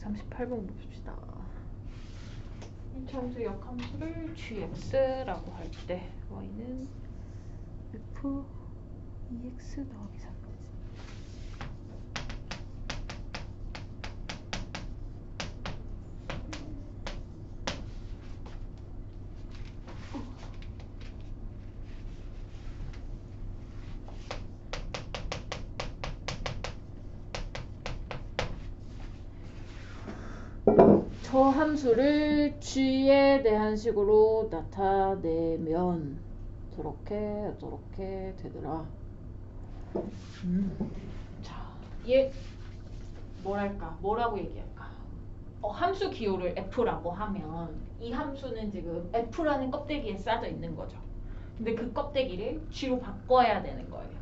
138번 봅시다. 1차함수 역함수를 gx라고 할 때 y는 f 2x 더하기 3. 저 함수를 g에 대한 식으로 나타내면 저렇게 되더라. 자, 얘 뭐라고 얘기할까? 함수 기호를 f라고 하면 이 함수는 지금 f라는 껍데기에 싸져 있는 거죠. 근데 그 껍데기를 g로 바꿔야 되는 거예요.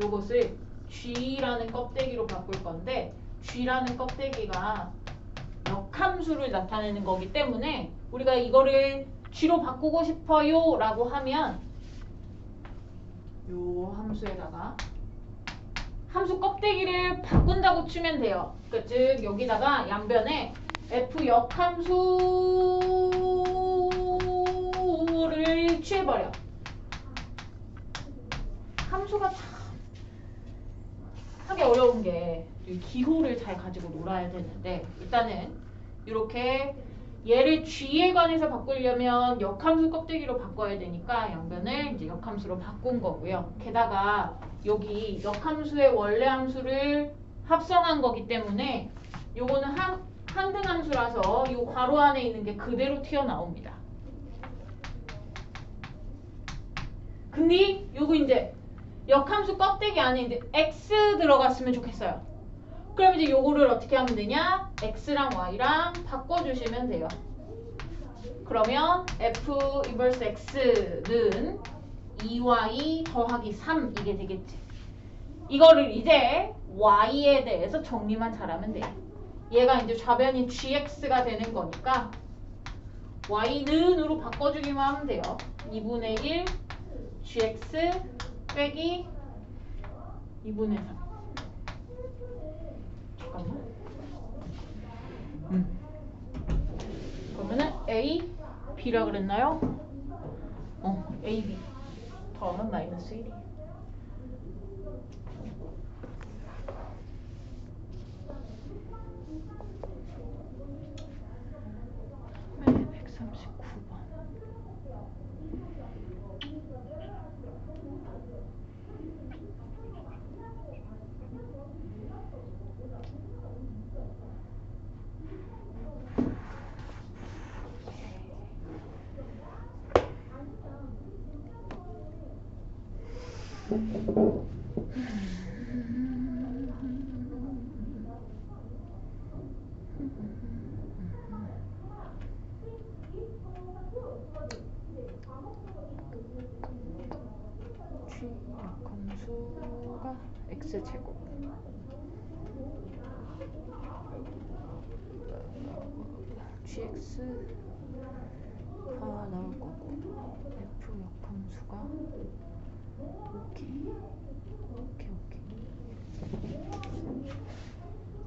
요것을 g라는 껍데기로 바꿀 건데 g라는 껍데기가 역함수를 나타내는 거기 때문에 우리가 이거를 g로 바꾸고 싶어요 라고 하면 요 함수에다가 함수 껍데기를 바꾼다고 치면 돼요. 즉 여기다가 양변에 f 역함수를 취해버려. 함수가 참 하기 어려운 게 기호를 잘 가지고 놀아야 되는데 일단은 이렇게 얘를 g에 관해서 바꾸려면 역함수 껍데기로 바꿔야 되니까 양변을 이제 역함수로 바꾼 거고요. 게다가 여기 역함수의 원래 함수를 합성한 거기 때문에 요거는 항등함수라서 요 괄호 안에 있는 게 그대로 튀어나옵니다. 근데 요거 이제 역함수 껍데기 안에 이제 x 들어갔으면 좋겠어요. 그럼 이제 요거를 어떻게 하면 되냐? x랑 y랑 바꿔주시면 돼요. 그러면 f 인버스 x는 2y 더하기 3 이게 되겠지. 이거를 이제 y에 대해서 정리만 잘하면 돼요. 얘가 이제 좌변인 gx가 되는 거니까 y는으로 바꿔주기만 하면 돼요. 2분의 1 gx 빼기 2분의 3. 잠깐만. 그러면은 a, b라 그랬나요? a, b 더하면 마이너스 1이. 다음에 139번. g 역함수가 x제곱 gx가 나올 거고 f 역함수가 오케이.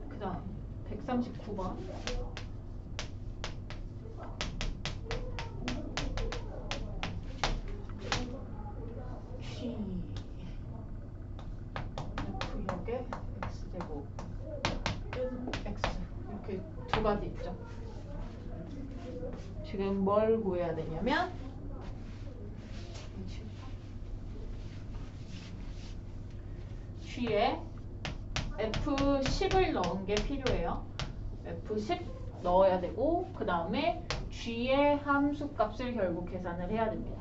그 다음 139번 g f 역의 x제곱 x 이렇게 두 가지 있죠. 지금 뭘 구해야 되냐면 g에 f10을 넣은 게 필요해요. f10 넣어야 되고 그 다음에 g의 함수값을 결국 계산을 해야 됩니다.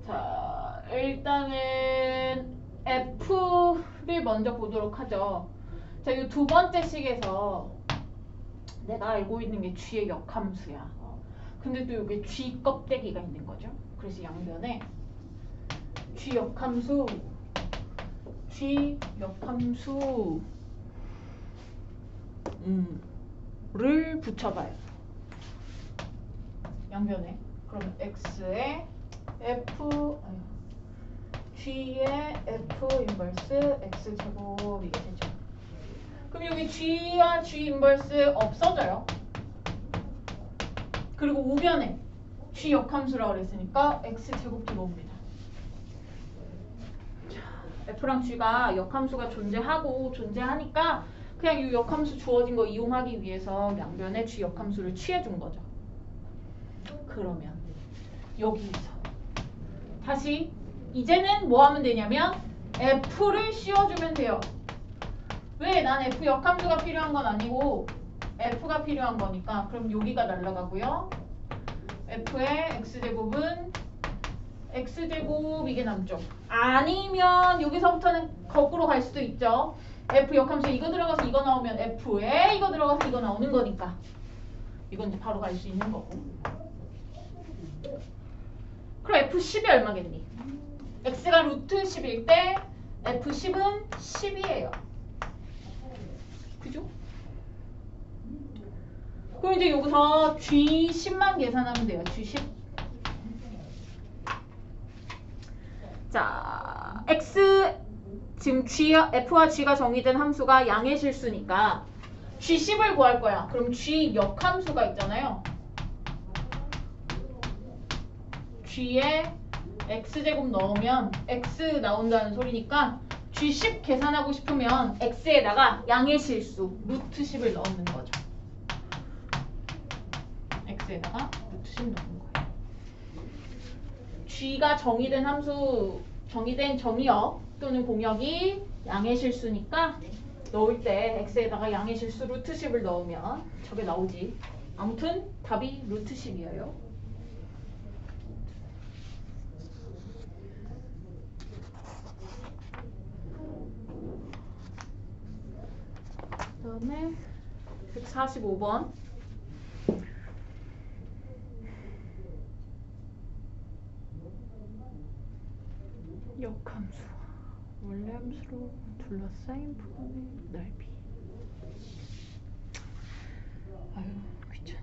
자, 일단은 f를 먼저 보도록 하죠. 자, 이 두 번째 식에서 내가 알고 있는 게 g의 역함수야. 근데 또 여기 g 껍데기가 있는 거죠. 그래서 양변에 g 역함수를 붙여봐요. 양변에. 그러면 x에 g의 f 인버스 x제곱 이게 되죠. 그럼 여기 G와 G 인버스 없어져요. 그리고 우변에 G 역함수라고 그랬으니까 X제곱도 넣습니다. F랑 G가 역함수가 존재하니까 그냥 이 역함수 주어진 거 이용하기 위해서 양변에 G 역함수를 취해준 거죠. 그러면 여기서 다시 이제는 뭐 하면 되냐면 F를 씌워주면 돼요. 왜? 난 F 역함수가 필요한 건 아니고 F가 필요한 거니까. 그럼 여기가 날라가고요. F의 X제곱은 X제곱 이게 남죠. 아니면 여기서부터는 거꾸로 갈 수도 있죠. F 역함수에 이거 들어가서 이거 나오면 F에 이거 들어가서 이거 나오는 거니까. 이건 이제 바로 갈 수 있는 거고. 그럼 F10이 얼마겠니? X가 루트 10일 때 F10은 10이에요. 그죠? 그럼 이제 여기서 G10만 계산하면 돼요. G10. 자, X 지금 F와 G가 정의된 함수가 양의 실수니까 G10을 구할 거야. 그럼 G 역함수가 있잖아요. G에 X제곱 넣으면 X 나온다는 소리니까 G10 계산하고 싶으면 X에다가 양의 실수 루트 10을 넣는 거죠. X에다가 루트 10 넣는 거예요. G가 정의된 함수, 정의된 정의역 또는 공역이 양의 실수니까 넣을 때 X에다가 양의 실수 루트 10을 넣으면 저게 나오지. 아무튼 답이 루트 10이에요. 그 다음에 145번 역함수 원래 함수로 둘러싸인 부분의 넓이. 아유 귀찮아.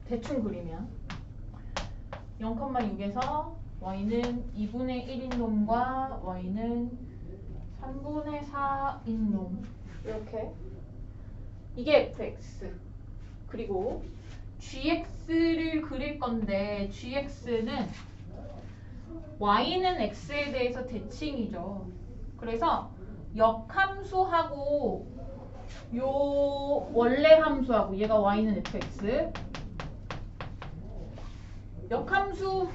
대충 그리면 0,6에서 y는 2분의 1인 놈과 y는 3분의 4인 놈 이렇게 이게 fx 그리고 gx를 그릴 건데 gx는 y는 x에 대해서 대칭이죠. 그래서 역함수하고 요 원래 함수하고 얘가 y는 fx 역함수를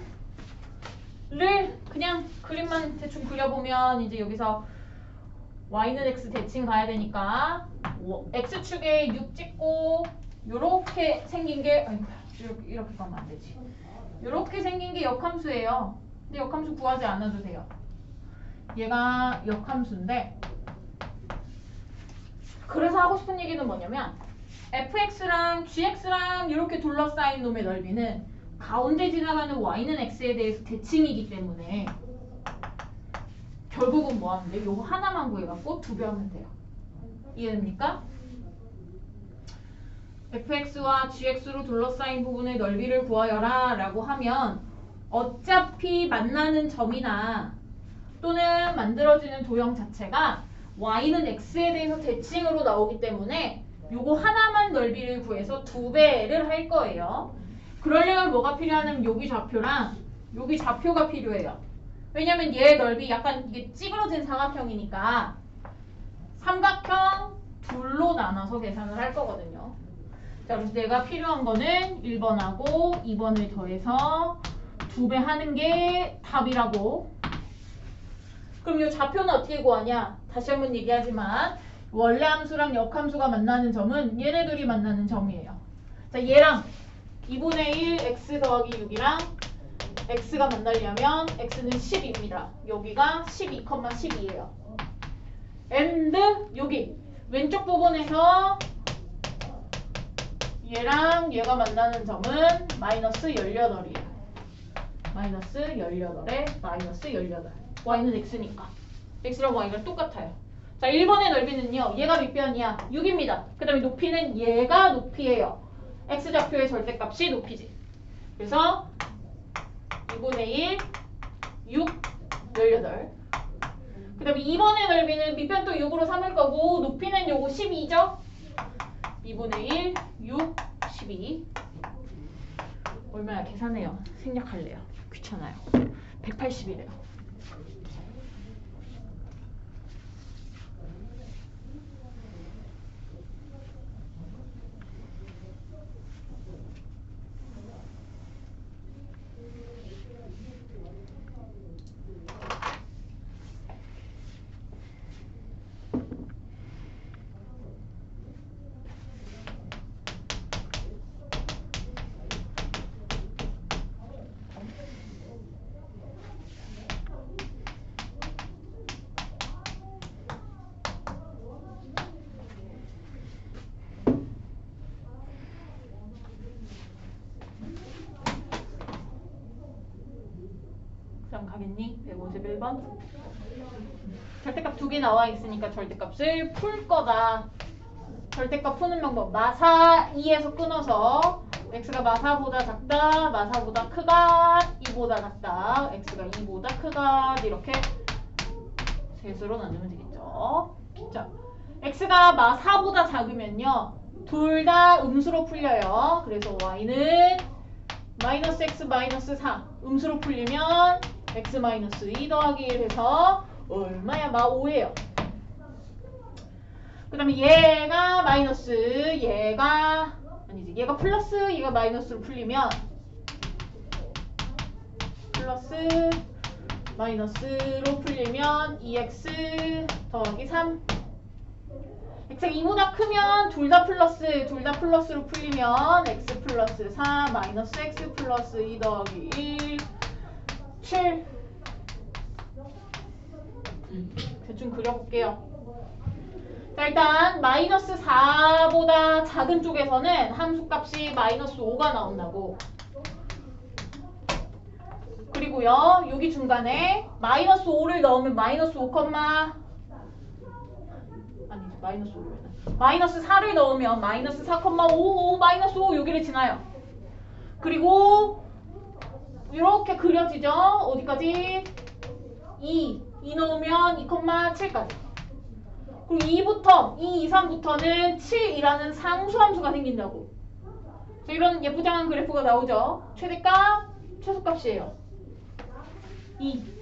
그냥 그림만 대충 그려보면 이제 여기서 y는 x 대칭 가야 되니까 x축에 6 찍고 요렇게 생긴 게 아이고 이렇게 가면 안 되지. 요렇게 생긴 게 역함수예요. 근데 역함수 구하지 않아도 돼요. 얘가 역함수인데 그래서 하고 싶은 얘기는 뭐냐면 fx랑 gx랑 이렇게 둘러싸인 놈의 넓이는 가운데 지나가는 y는 x에 대해서 대칭이기 때문에 결국은 뭐 하면 돼? 요거 하나만 구해갖고 두 배 하면 돼요. 이해됩니까? fx와 gx로 둘러싸인 부분의 넓이를 구하여라 라고 하면 어차피 만나는 점이나 또는 만들어지는 도형 자체가 y는 x에 대해서 대칭으로 나오기 때문에 요거 하나만 넓이를 구해서 두 배를 할 거예요. 그러려면 뭐가 필요하냐면 여기 좌표랑 여기 좌표가 필요해요. 왜냐면 얘 넓이 약간 이게 찌그러진 사각형이니까 삼각형 둘로 나눠서 계산을 할 거거든요. 자, 그래서 내가 필요한 거는 1번하고 2번을 더해서 두 배 하는 게 답이라고. 그럼 이 좌표는 어떻게 구하냐? 다시 한번 얘기하지만 원래 함수랑 역함수가 만나는 점은 얘네들이 만나는 점이에요. 자, 얘랑 2분의 1 x 더하기 6이랑 x가 만나려면 x는 10입니다. 여기가 12,12예요. and 여기 왼쪽 부분에서 얘랑 얘가 만나는 점은 마이너스 18이에요. 마이너스 18에 마이너스 18. y는 x니까. x랑 y가 똑같아요. 자, 1번의 넓이는요. 얘가 밑변이야. 6입니다. 그 다음에 높이는 얘가 높이에요. x좌표의 절대값이 높이지. 그래서 2분의 1, 6, 18. 그 다음에 2번의 넓이는 밑변 또 6으로 삼을 거고 높이는 요거 12죠? 2분의 1, 6, 12. 얼마나 계산해요? 생략할래요. 귀찮아요. 180이래요. 가겠니? 151번. 절대값 2개 나와 있으니까 절대값을 풀 거다. 절대값 푸는 방법. 마사 2에서 끊어서 x가 마사보다 작다, 마사보다 크다, 2보다 작다, x가 2보다 크다 이렇게 셋으로 나누면 되겠죠. 자, x가 마사보다 작으면요. 둘 다 음수로 풀려요. 그래서 y는 마이너스 x 마이너스 4 음수로 풀리면 x 마이너스 2 더하기 1 해서 얼마야? 마 5예요. 그 다음에 얘가 마이너스, 얘가 아니지, 얘가 플러스, 얘가 마이너스로 풀리면 플러스 마이너스로 풀리면 2x 더하기 3. x가 2보다 크면 둘 다 플러스, 둘 다 플러스로 풀리면 x 플러스 4 마이너스 x 플러스 2 더하기 1 7. 대충 그려볼게요. 자, 일단 마이너스 4보다 작은 쪽에서는 함수값이 마이너스 5가 나온다고. 그리고요, 여기 중간에 마이너스 5를 넣으면 마이너스 5, 아니지, 마이너스 5를 마이너스 4를 넣으면 마이너스 4,55 마이너스 5 여기를 지나요. 그리고 이렇게 그려지죠? 어디까지? 2 넣으면 2,7까지. 그리고 2 이상부터는 7이라는 상수함수가 생긴다고. 자, 이런 예쁘장한 그래프가 나오죠? 최대값, 최소값이에요. 2.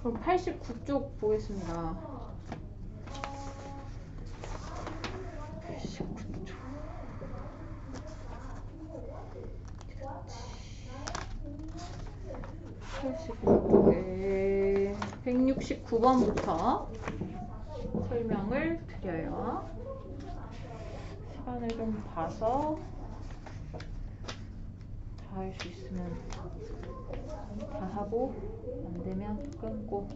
그럼 89쪽 보겠습니다. 89쪽에 169번부터 설명을 드려요. 시간을 좀 봐서 다 할 수 있으면 다 하고 안 되면 끊고.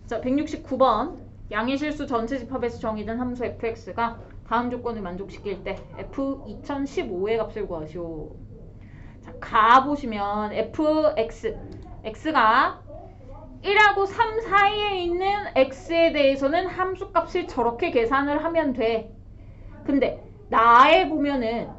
자, 169번. 양의 실수 전체 집합에서 정의된 함수 fx가 다음 조건을 만족시킬 때 f 2015의 값을 구하시오. 자, 가 보시면 fx, x가 1하고 3 사이에 있는 x에 대해서는 함수값을 저렇게 계산을 하면 돼. 근데 나에 보면은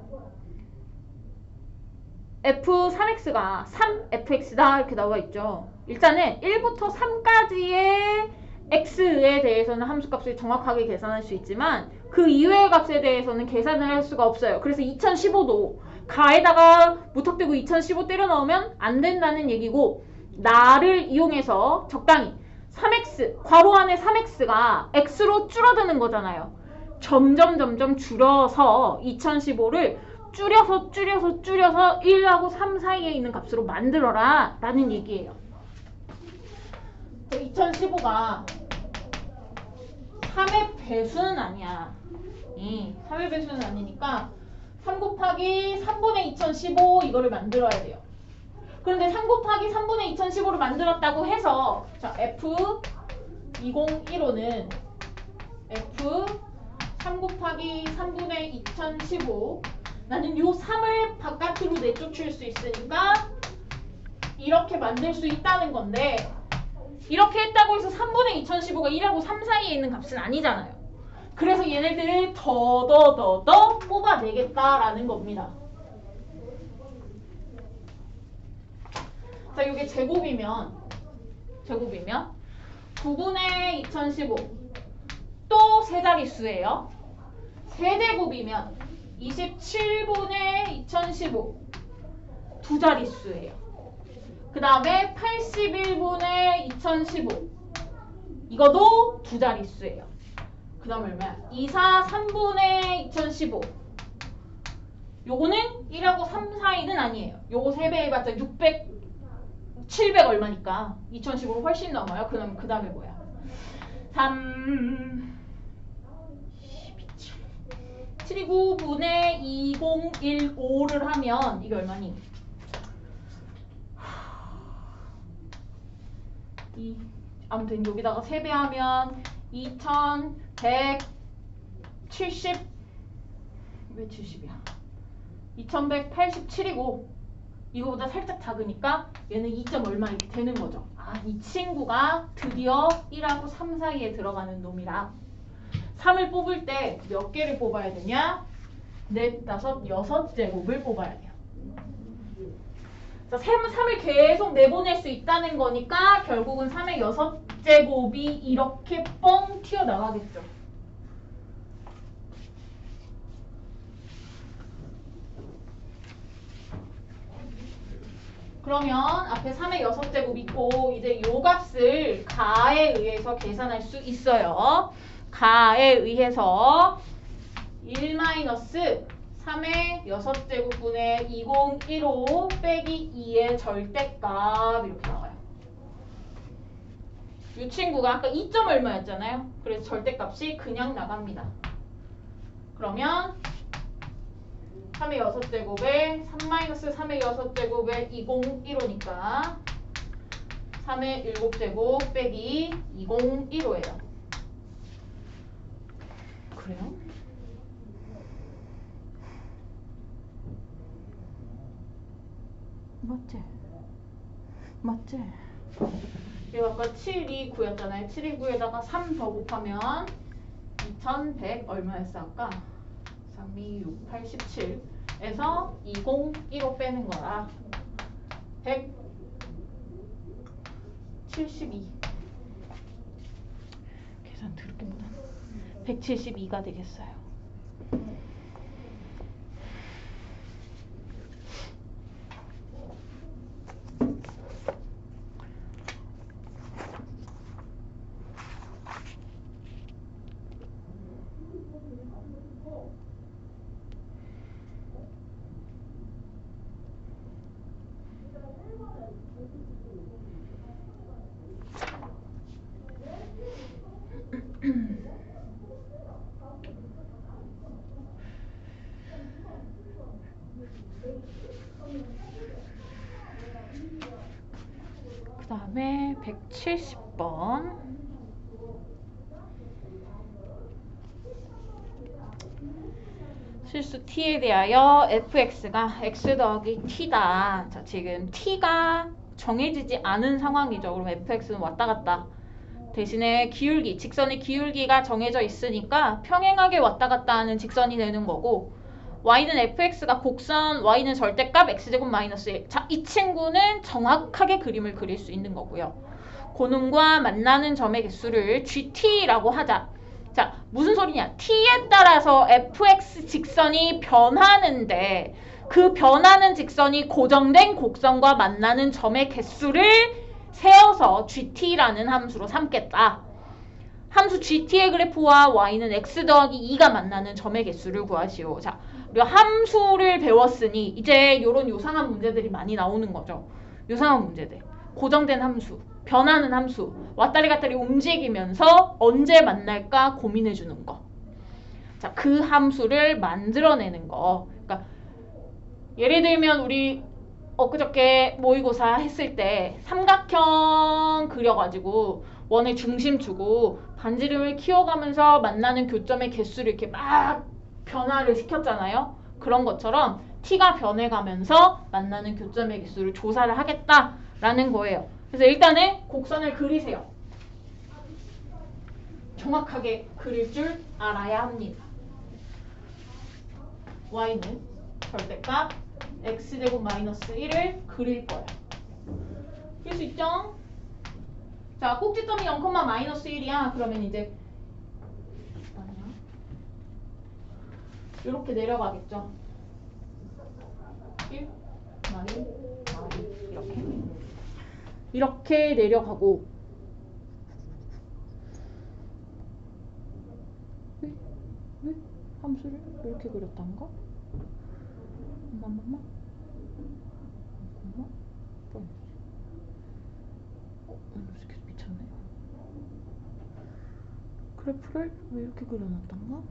f3x가 3fx다 이렇게 나와 있죠. 일단은 1부터 3까지의 x에 대해서는 함수값을 정확하게 계산할 수 있지만 그 이외의 값에 대해서는 계산을 할 수가 없어요. 그래서 2015도 가에다가 무턱대고 2015 때려 넣으면 안 된다는 얘기고, 나를 이용해서 적당히 3x, 괄호 안에 3x가 x로 줄어드는 거잖아요. 점점 줄여서 2015를 줄여서 1하고 3 사이에 있는 값으로 만들어라 라는 얘기예요. 2015가 3의 배수는 아니야. 3의 배수는 아니니까 3 곱하기 3분의 2015 이거를 만들어야 돼요. 그런데 3 곱하기 3분의 2015를 만들었다고 해서 자 F2015는 F 3 곱하기 3분의 2015 나는 요 3을 바깥으로 내쫓을 수 있으니까 이렇게 만들 수 있다는 건데 이렇게 했다고 해서 3분의 2015가 1하고 3 사이에 있는 값은 아니잖아요. 그래서 얘네들을 더 뽑아내겠다라는 겁니다. 자, 이게 제곱이면 9분의 2015 또 세 자릿수예요. 세제곱이면 27분의 2015 두 자릿수예요. 그 다음에 81분의 2015 이거도 두 자릿수예요. 그 다음에 얼마야? 24, 3분의 2015 요거는 1하고 3 사이는 아니에요. 요거 3배 해봤자 600, 700 얼마니까 2015로 훨씬 넘어요. 그 다음에 뭐야? 729분의 2015를 하면 이게 얼마니? 아무튼 여기다가 3배 하면 2170 왜 70이야? 2187이고 이거보다 살짝 작으니까 얘는 2점 얼마 이렇게 되는 거죠. 아, 이 친구가 드디어 1하고 3 사이에 들어가는 놈이라 3을 뽑을 때 몇 개를 뽑아야 되냐? 4, 5, 6제곱을 뽑아야 돼요. 자, 3을 계속 내보낼 수 있다는 거니까 결국은 3의 6제곱이 이렇게 뻥 튀어나가겠죠. 그러면 앞에 3의 6제곱 있고 이제 요 값을 가에 의해서 계산할 수 있어요. 가에 의해서 1-3의 6제곱분의 2015 빼기 2의 절대값 이렇게 나와요. 이 친구가 아까 2점 얼마였잖아요. 그래서 절대값이 그냥 나갑니다. 그러면 3의 6제곱에 3-3의 6제곱에 2015니까 3의 7제곱 빼기 2015예요. 그래요? 맞지? 이거 아까 729였잖아요. 729에다가 3 더 곱하면 2100 얼마였어 아까? 3, 2, 6, 87에서 2015 빼는 거라 172 계산 더럽게 못하네. 172가 되겠어요. 그 다음에 170번 실수 t에 대하여 fx가 x 더하기 t다. 자, 지금 t가 정해지지 않은 상황이죠. 그럼 fx는 왔다 갔다. 대신에 기울기, 직선의 기울기가 정해져 있으니까 평행하게 왔다 갔다 하는 직선이 되는 거고 y는 fx가 곡선, y는 절대값 x제곱 마이너스 1. 자, 이 친구는 정확하게 그림을 그릴 수 있는 거고요. 고놈과 만나는 점의 개수를 gt라고 하자. 자, 무슨 소리냐? t에 따라서 fx 직선이 변하는데 그 변하는 직선이 고정된 곡선과 만나는 점의 개수를 세어서 gt라는 함수로 삼겠다. 함수 gt의 그래프와 y는 x 더하기 2가 만나는 점의 개수를 구하시오. 자, 우리가 함수를 배웠으니 이제 요런 요상한 문제들이 많이 나오는 거죠. 요상한 문제들. 고정된 함수, 변하는 함수, 왔다리 갔다리 움직이면서 언제 만날까 고민해 주는 거. 자, 그 함수를 만들어내는 거. 그러니까 예를 들면 우리 엊그저께 모의고사 했을 때 삼각형 그려가지고 원의 중심 주고 반지름을 키워가면서 만나는 교점의 개수를 이렇게 막 변화를 시켰잖아요. 그런 것처럼 t가 변해가면서 만나는 교점의 개수를 조사를 하겠다라는 거예요. 그래서 일단은 곡선을 그리세요. 정확하게 그릴 줄 알아야 합니다. y는 절대값 x제곱 마이너스 1을 그릴 거예요. 그릴 수 있죠? 자, 꼭지점이 0, 마이너스 1이야. 그러면 이제 이렇게 내려가겠죠. 1, 이렇게 내려가고 왜 함수를 이렇게 그렸단가? 잠깐만. 계속 미쳤네. 그래프를 왜 이렇게 그려놨단가?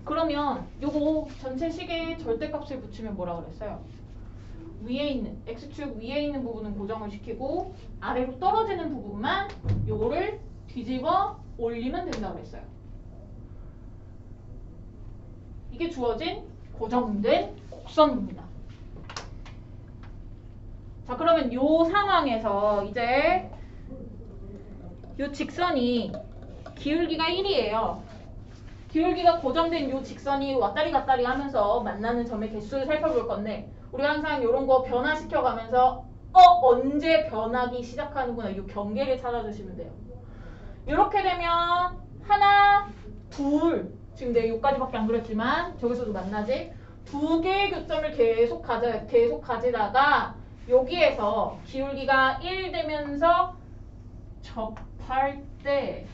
그러면 요거 전체 식에 절대값을 붙이면 뭐라 그랬어요? 위에 있는 x축 위에 있는 부분은 고정을 시키고 아래로 떨어지는 부분만 요거를 뒤집어 올리면 된다고 그랬어요. 이게 주어진 고정된 곡선입니다. 자, 그러면 요 상황에서 이제 요 직선이 기울기가 1이에요. 기울기가 고정된 요 직선이 왔다리 갔다리 하면서 만나는 점의 개수를 살펴볼 건데 우리가 항상 이런 거 변화시켜 가면서 언제 변하기 시작하는구나 이 경계를 찾아주시면 돼요. 이렇게 되면 하나, 둘 지금 내가 여기까지밖에 안 그렸지만 저기서도 만나지? 두 개의 교점을 계속 가지다가 여기에서 기울기가 1 되면서 접할 때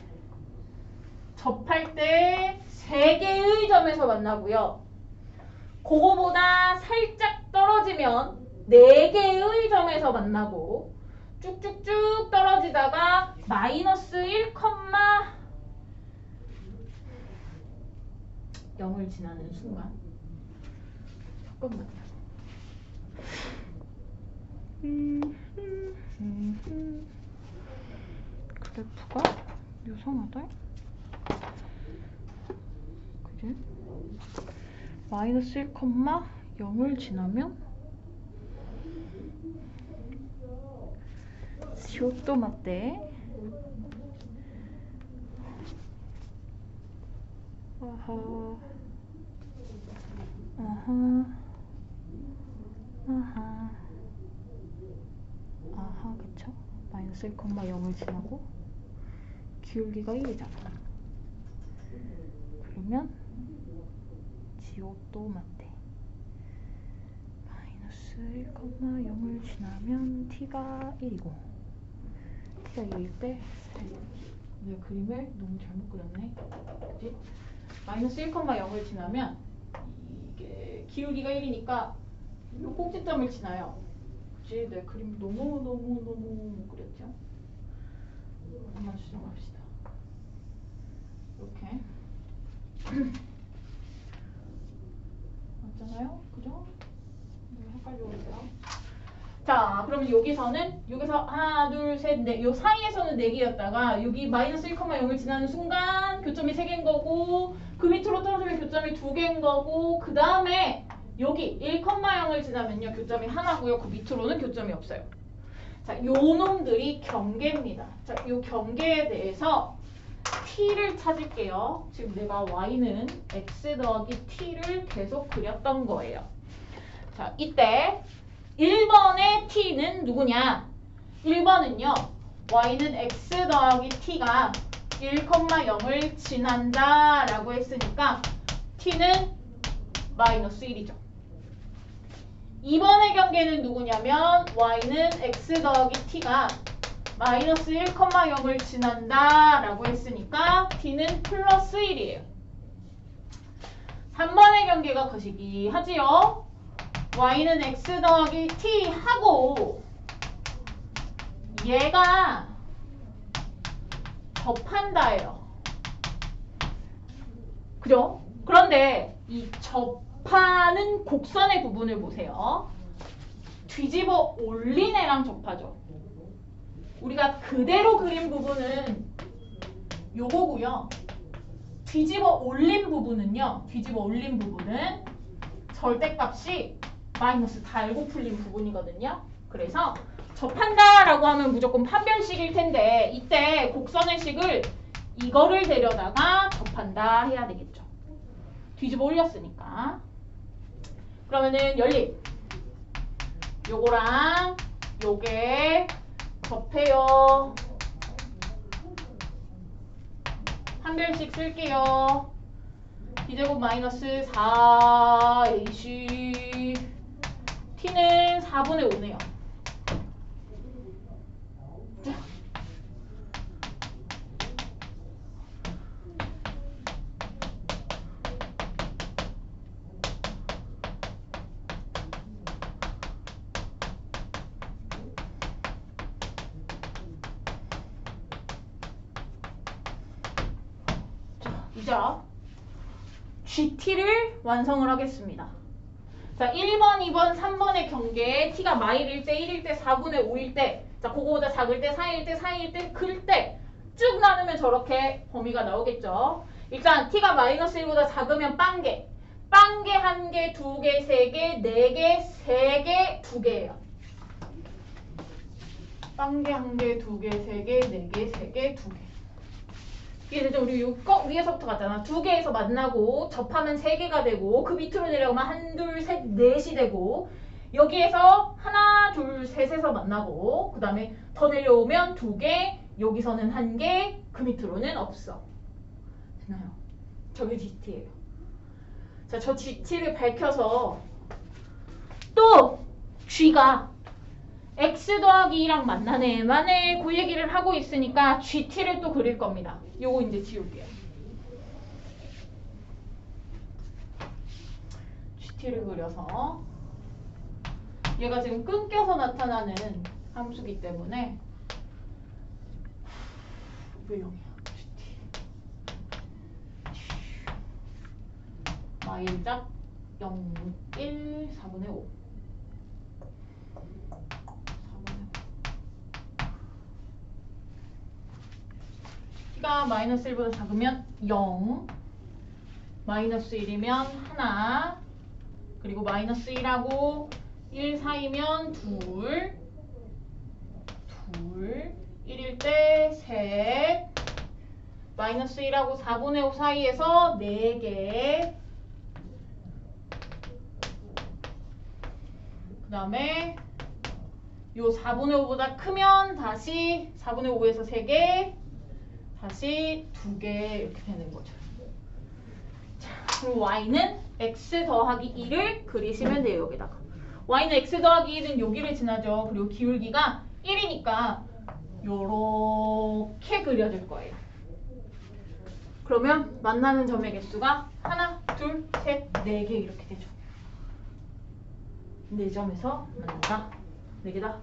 세 개의 점에서 만나고요. 그거보다 살짝 떨어지면 4개의 점에서 만나고 쭉쭉쭉 떨어지다가 마이너스 1,0을 지나는 순간 잠깐만요. 그래프가 요상하다. 그지? 마이너스 1,0을 지나면 지옥도 맞대. 아하, 그쵸? 마이너스 1,0을 지나고 기울기가 1이잖아. 그러면 지옥도 맞대. 마이너스 1,0을 지나면 t가 1이고 t가 1일 때 내가 그림을 너무 잘못 그렸네. 그치? 마이너스 1,0을 지나면 이게 기울기가 1이니까 이 꼭지점을 지나요. 그치? 내 그림 너무 못 그렸죠? 한번 수정합시다. 이렇게 맞잖아요? 그죠? 헷갈려 있어요. 자, 그러면 여기서 하나, 둘, 셋, 넷. 요 사이에서는 4개였다가 여기 마이너스 1,0을 지나는 순간 교점이 3개인 거고 그 밑으로 떨어지면 교점이 2개인 거고 그 다음에 여기 1,0을 지나면요 교점이 하나고요. 그 밑으로는 교점이 없어요. 자, 요 놈들이 경계입니다. 자, 요 경계에 대해서 t를 찾을게요. 지금 내가 y는 x 더하기 t를 계속 그렸던 거예요. 자, 이때 1번의 t는 누구냐? 1번은요. y는 x 더하기 t가 1,0을 지난다 라고 했으니까 t는 마이너스 1이죠. 2번의 경계는 누구냐면 y는 x 더하기 t가 마이너스 1,0을 지난다 라고 했으니까 t는 플러스 1이에요. 3번의 경계가 거시기 하지요. y는 x 더하기 t 하고 얘가 접한다예요. 그죠? 그런데 이 접하는 곡선의 부분을 보세요. 뒤집어 올린 애랑 접하죠. 우리가 그대로 그린 부분은 요거고요. 뒤집어 올린 부분은요. 뒤집어 올린 부분은 절대값이 마이너스 달고 풀린 부분이거든요. 그래서 접한다라고 하면 무조건 판별식일 텐데 이때 곡선의 식을 이거를 데려다가 접한다 해야 되겠죠. 뒤집어 올렸으니까. 그러면은 연립. 요거랑 요게 접해요. 판별식 쓸게요. B제곱 마이너스 4AC T는 4분의 5네요. 이제 GT를 완성을 하겠습니다. 자, 1번, 2번, 3번의 경계에 T가 마일일 때, 1일 때, 4분의 5일 때, 자, 그거보다 작을 때, 4일 때, 4일 때, 클 때 쭉 나누면 저렇게 범위가 나오겠죠. 일단 T가 마이너스 1보다 작으면 빵개. 빵개 1개, 2개, 3개, 4개, 3개, 2개예요. 빵개 1개, 2개, 3개, 4개, 3개, 2개. 이게 이제 우리 위에서부터 갔잖아. 2개에서 만나고 접하면 3개가 되고 그 밑으로 내려오면 1, 2, 3, 4이 되고 여기에서 하나, 둘, 셋에서 만나고 그 다음에 더 내려오면 2개, 여기서는 1개, 그 밑으로는 없어. 됐나요? 저게 GT예요. 자, 저 GT를 밝혀서 또 G가 X 더하기 2랑 만나네. 만에 그 얘기를 하고 있으니까 GT를 또 그릴 겁니다. 요거 이제 지울게요. GT를 그려서 얘가 지금 끊겨서 나타나는 함수기 때문에 왜 0이야? GT 마일작 0, 1, 4분의 5 T가 마이너스 1보다 작으면 0, 마이너스 1이면 1, 그리고 마이너스 1하고 1 사이면 2, 1일 때 셋, 마이너스 1하고 4분의 5 사이에서 4개, 그 다음에 요 4분의 5보다 크면 다시 4분의 5에서 3개, 다시 2개 이렇게 되는 거죠. 자, 그럼 y는 x 더하기 2를 그리시면 돼요. 여기다가 y는 x 더하기 2는 여기를 지나죠. 그리고 기울기가 1이니까 요렇게 그려질 거예요. 그러면 만나는 점의 개수가 하나, 둘, 셋, 4개 이렇게 되죠. 4점에서 만난다. 4개다.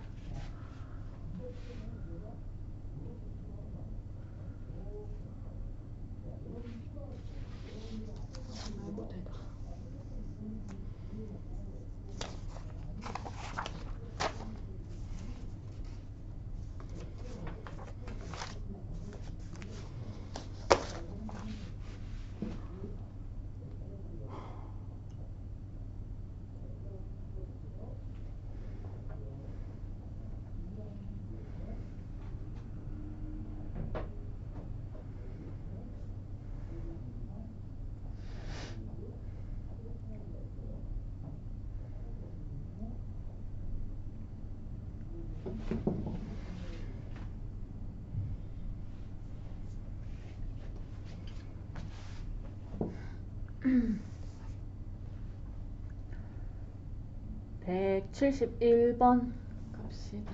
백 171번 갑시다.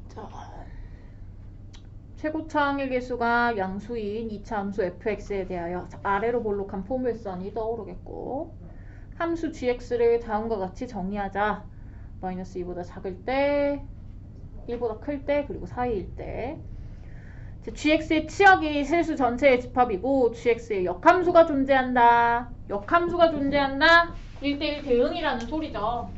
자, 최고차 항의 개수가 양수인 2차 함수 fx에 대하여 아래로 볼록한 포물선이 떠오르겠고 함수 gx를 다음과 같이 정리하자. 마이너스 2보다 작을 때, 1보다 클 때, 그리고 사이일 때. gx의 치역이 실수 전체의 집합이고 gx의 역함수가 존재한다. 역함수가 존재한다. 1대1 대응이라는 소리죠.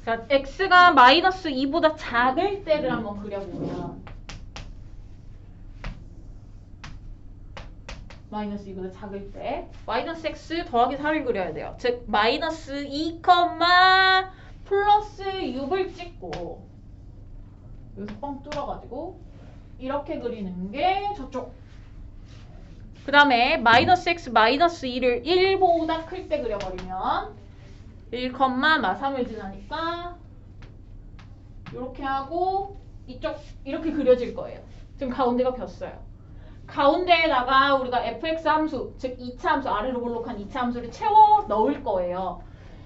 자, x가 마이너스 2보다 작을 때를 한번 그려보면 마이너스 2보다 작을 때 마이너스 x 더하기 4를 그려야 돼요. 즉 마이너스 2, 플러스 6을 찍고 여기서 뻥 뚫어가지고 이렇게 그리는 게 저쪽. 그 다음에 마이너스 x 마이너스 2를 1보다 클 때 그려버리면 1, 마3을 지나니까 이렇게 하고 이쪽 이렇게 그려질 거예요. 지금 가운데가 폈어요. 가운데에다가 우리가 fx 함수, 즉 2차 함수, 아래로 볼록한 2차 함수를 채워 넣을 거예요.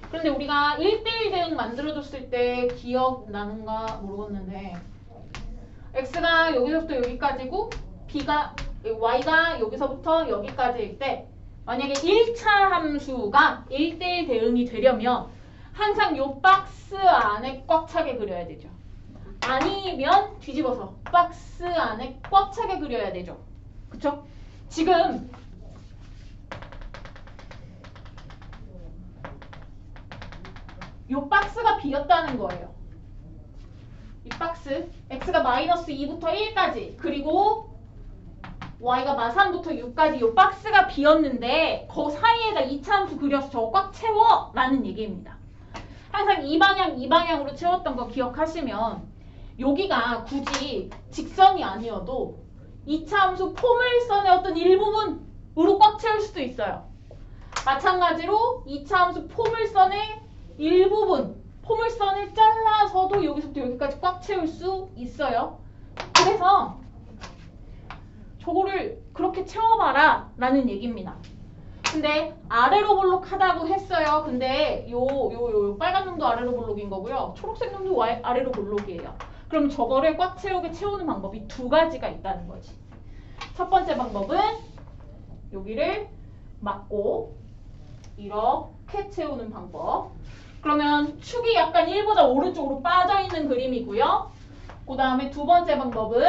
그런데 우리가 1대1 대응 만들어줬을 때 기억나는가 모르겠는데 x가 여기서부터 여기까지고 y가 여기서부터 여기까지일 때 만약에 1차 함수가 1대1 대응이 되려면 항상 요 박스 안에 꽉 차게 그려야 되죠. 아니면 뒤집어서 박스 안에 꽉 차게 그려야 되죠. 그쵸? 지금 요 박스가 비었다는 거예요. 이 박스 x가 마이너스 2부터 1까지 그리고 y가 마3부터 6까지 요 박스가 비었는데 그 사이에다 2차 함수 그려서 저거 꽉 채워 라는 얘기입니다. 항상 이 방향으로 채웠던 거 기억하시면 여기가 굳이 직선이 아니어도 2차 함수 포물선의 어떤 일부분으로 꽉 채울 수도 있어요. 마찬가지로 2차 함수 포물선의 일부분, 포물선을 잘라서도 여기서부터 여기까지 꽉 채울 수 있어요. 그래서 저거를 그렇게 채워봐라 라는 얘기입니다. 근데 아래로 볼록하다고 했어요. 근데 요 빨간 놈도 아래로 볼록인 거고요. 초록색 놈도 아래로 볼록이에요. 그럼 저거를 꽉 채우게 채우는 방법이 두 가지가 있다는 거지. 첫 번째 방법은 여기를 막고 이렇게 채우는 방법. 그러면 축이 약간 1보다 오른쪽으로 빠져있는 그림이고요. 그 다음에 두 번째 방법은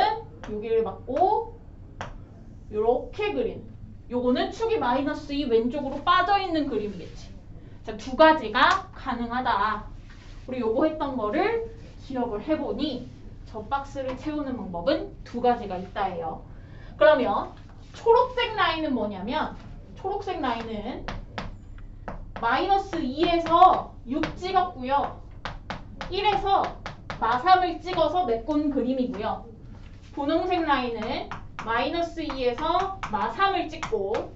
여기를 막고 이렇게 그린. 요거는 축이 마이너스 2 왼쪽으로 빠져있는 그림이겠지. 자, 두 가지가 가능하다. 우리 요거 했던 거를 기억을 해보니 저 박스를 채우는 방법은 두 가지가 있다예요. 그러면 초록색 라인은 뭐냐면 초록색 라인은 마이너스 2에서 6 찍었고요. 1에서 마3을 찍어서 메꾼 그림이고요. 분홍색 라인은 마이너스 2에서 마3을 찍고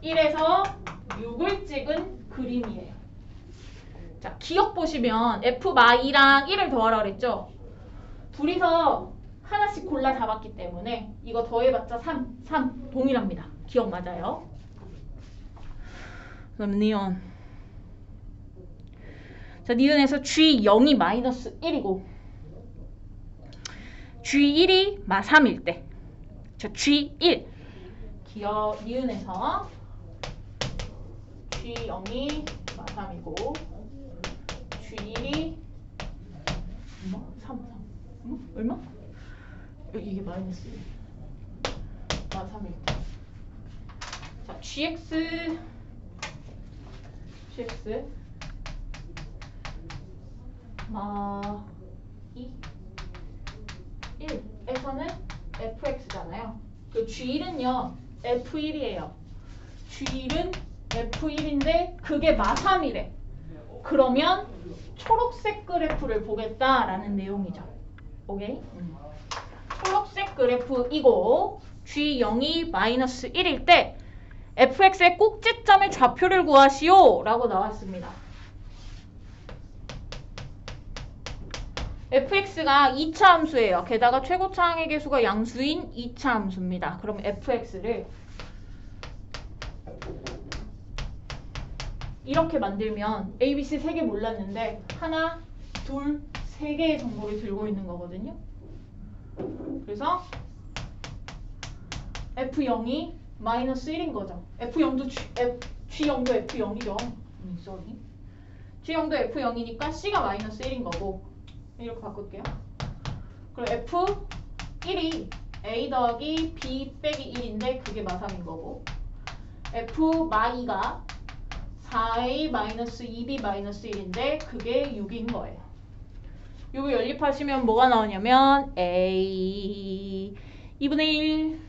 1에서 6을 찍은 그림이에요. 자, 기억 보시면 f 마이랑 1을 더하라 그랬죠? 둘이서 하나씩 골라 잡았기 때문에 이거 더해봤자 3 동일합니다. 기억 맞아요? 그럼 니은. 자, 니은에서 G0이 마이너스 1이고 G1이 마3일 때. 자, G1 기억 니은에서 G0이 마3이고 G1이 얼마? 이게 마이너스 1 마3일 때. 자, GX 마 2 1에서는 fx잖아요. 그 G1은요 f1이에요. G1은 f1인데 그게 마3이래. 그러면 초록색 그래프를 보겠다라는 내용이죠. 오케이? 초록색 그래프이고 G0이 마이너스 1일 때 fx의 꼭지점의 좌표를 구하시오 라고 나왔습니다. fx가 2차 함수예요. 게다가 최고차 항의 개수가 양수인 2차 함수입니다. 그럼 fx를 이렇게 만들면 A, B, C 3개 몰랐는데 하나, 둘, 3개의 정보를 들고 있는 거거든요. 그래서 F0이 마이너스 1인 거죠. F0도 G0도 F0이죠. sorry. G0도 F0이니까 C가 마이너스 1인 거고 이렇게 바꿀게요. 그리고 F1이 A 더하기 B 빼기 1인데 그게 마3인 거고 F-2가 4A 마이너스 2B 마이너스 1인데 그게 6인 거예요. 이거 연립하시면 뭐가 나오냐면 A 2분의 1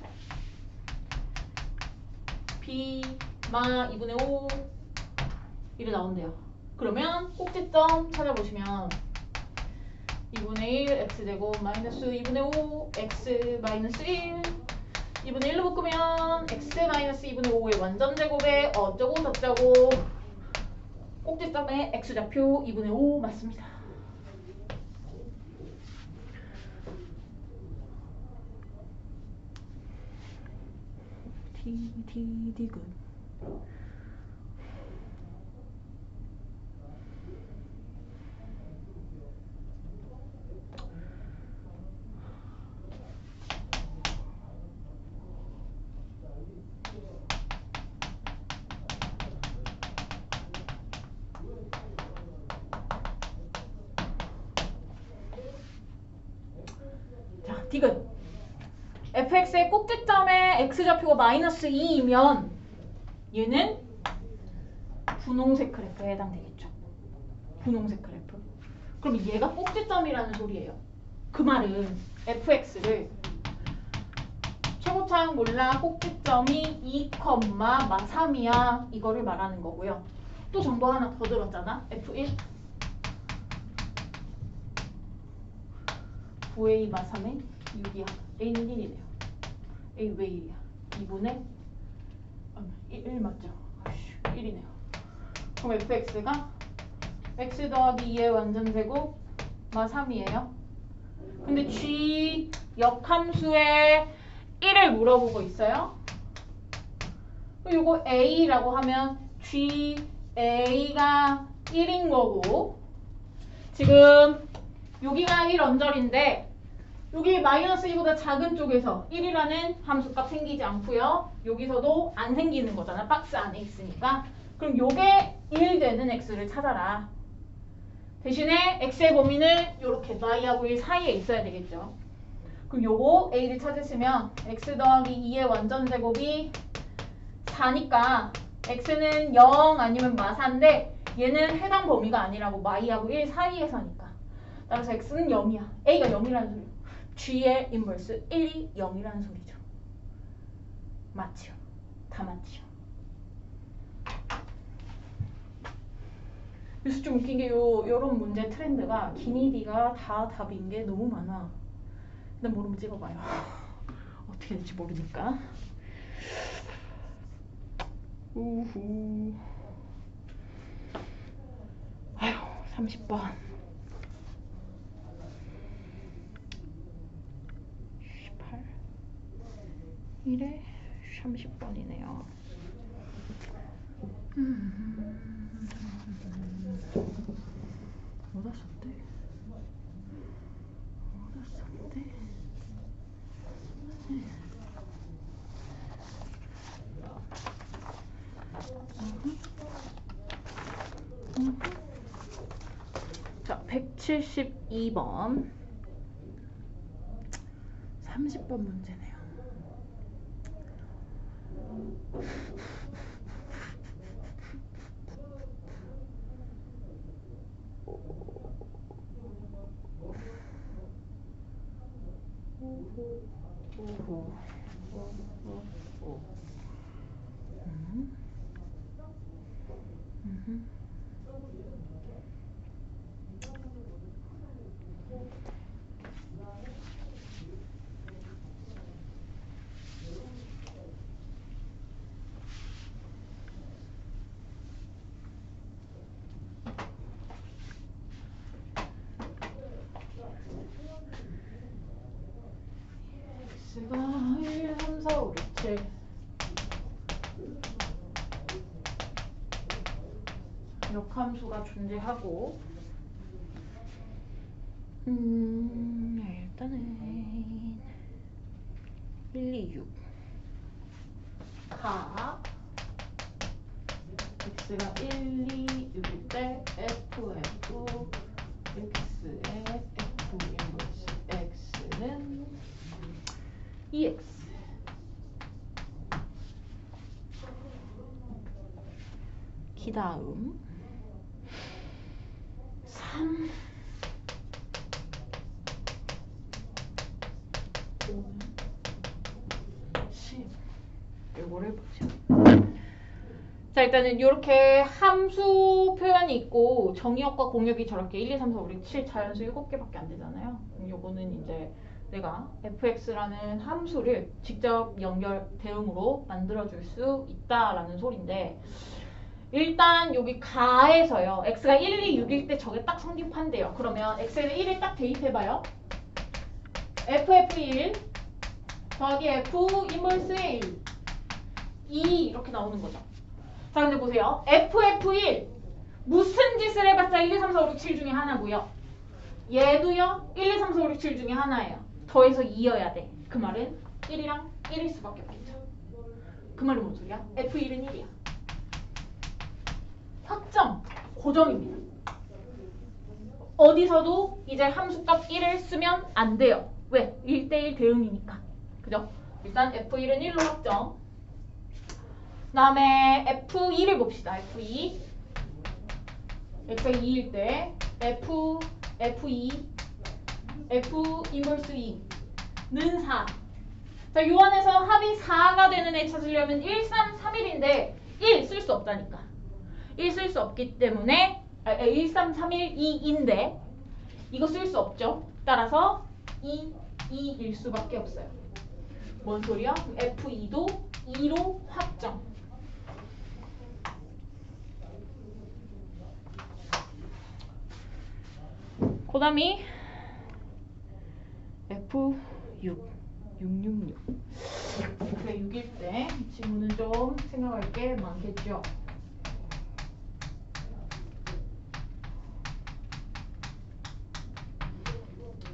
B 마 2분의 5 이래 나온대요. 그러면 꼭지점 찾아보시면 2분의 1 x제곱 마이너스 2분의 5 x 마이너스 1 2분의 1로 묶으면 x 마이너스 2분의 5의 완전제곱에 어쩌고 저쩌고 꼭지점에 x좌표 2분의 5 맞습니다. 디귿 자, 디귿 fx의 꼭지점에 x좌표가 마이너스 2이면 얘는 분홍색 그래프에 해당되겠죠. 분홍색 그래프. 그럼 얘가 꼭지점이라는 소리예요. 그 말은 fx를 최고차항 몰라 꼭지점이 2, 마3이야 이거를 말하는 거고요. 또 정보 하나 더 들었잖아. f1 9a 마3에 6이야. a는 1이네요. a 왜 1이야? 2분의 1 맞죠? 1이네요. 그럼 fx가 x 더하기 2의 완전제곱 마3이에요. 근데 g 역함수에 1을 물어보고 있어요. 이거 a라고 하면 g a가 1인 거고 지금 여기가 1 언저리인데 여기 마이너스 2보다 작은 쪽에서 1이라는 함수값 생기지 않고요. 여기서도 안 생기는 거잖아. 박스 안에 있으니까. 그럼 요게 1 되는 x를 찾아라. 대신에 x의 범위는 이렇게 y하고 1 사이에 있어야 되겠죠. 그럼 요거 a를 찾으시면 x 더하기 2의 완전제곱이 4니까 x는 0 아니면 마4인데 얘는 해당 범위가 아니라고 y하고 1 사이에서니까. 따라서 x는 0이야. a가 0이라는 소리야. g의 인버스 1이 0이라는 소리죠. 맞죠? 다 맞죠? 그래서 좀 웃긴 게 요런 문제 트렌드가 기니디가 다 답인 게 너무 많아. 일단 모르면 찍어봐요. 어떻게 될지 모르니까. 우후. 아휴, 30번. 18. 1에 30번이네요. 어디다 썼대? 자, 172번 30번 문제네요. x가 1, 3, 4, 5, 6, 7 역함수가 존재하고 일단은 1, 2, 6 가 x가 1, 2, 6일 때 f, x의 f 인버스 x는 2x 그 다음 3 10 이거를 보죠. 자, 일단은 이렇게 함수 표현이 있고 정의역과 공역이 저렇게 1, 2, 3, 4, 5, 6, 7 자연수 7개밖에 안 되잖아요. 요거는 이제 내가 fx라는 함수를 직접 연결 대응으로 만들어줄 수 있다라는 소리인데, 일단 여기 가에서요. x가 1, 2, 6일 때 저게 딱 성립한대요. 그러면 x에는 1을 딱 대입해봐요. ff1 더하기 f 인버스의 1 2 이렇게 나오는 거죠. 자, 근데 보세요. ff1 무슨 짓을 해봤자 1, 2, 3, 4, 5, 6, 7 중에 하나고요. 얘도요. 1, 2, 3, 4, 5, 6, 7 중에 하나예요. 더해서 2여야 돼. 그 말은 1이랑 1일 수밖에 없겠죠. 그 말은 뭔 소리야? f1은 1이야. 확정, 고정입니다. 어디서도 이제 함수값 1을 쓰면 안 돼요. 왜? 1대1 대응이니까. 그죠? 일단 f1은 1로 확정. 그 다음에 f2를 봅시다. f2 x가 2일 때 f2 f 인버스 2는 4. 자, 요 안에서 합이 4가 되는 애 찾으려면 1, 3, 3일인데 1 쓸 수 없다니까. 1 쓸 수 없기 때문에 1, 3, 3, 1, 2인데 이거 쓸 수 없죠. 따라서 2일 수밖에 없어요. 뭔 소리야? f2도 2로 확정. 그 다음이 F6 666 F가 6일 때 지문은 좀 생각할 게 많겠죠.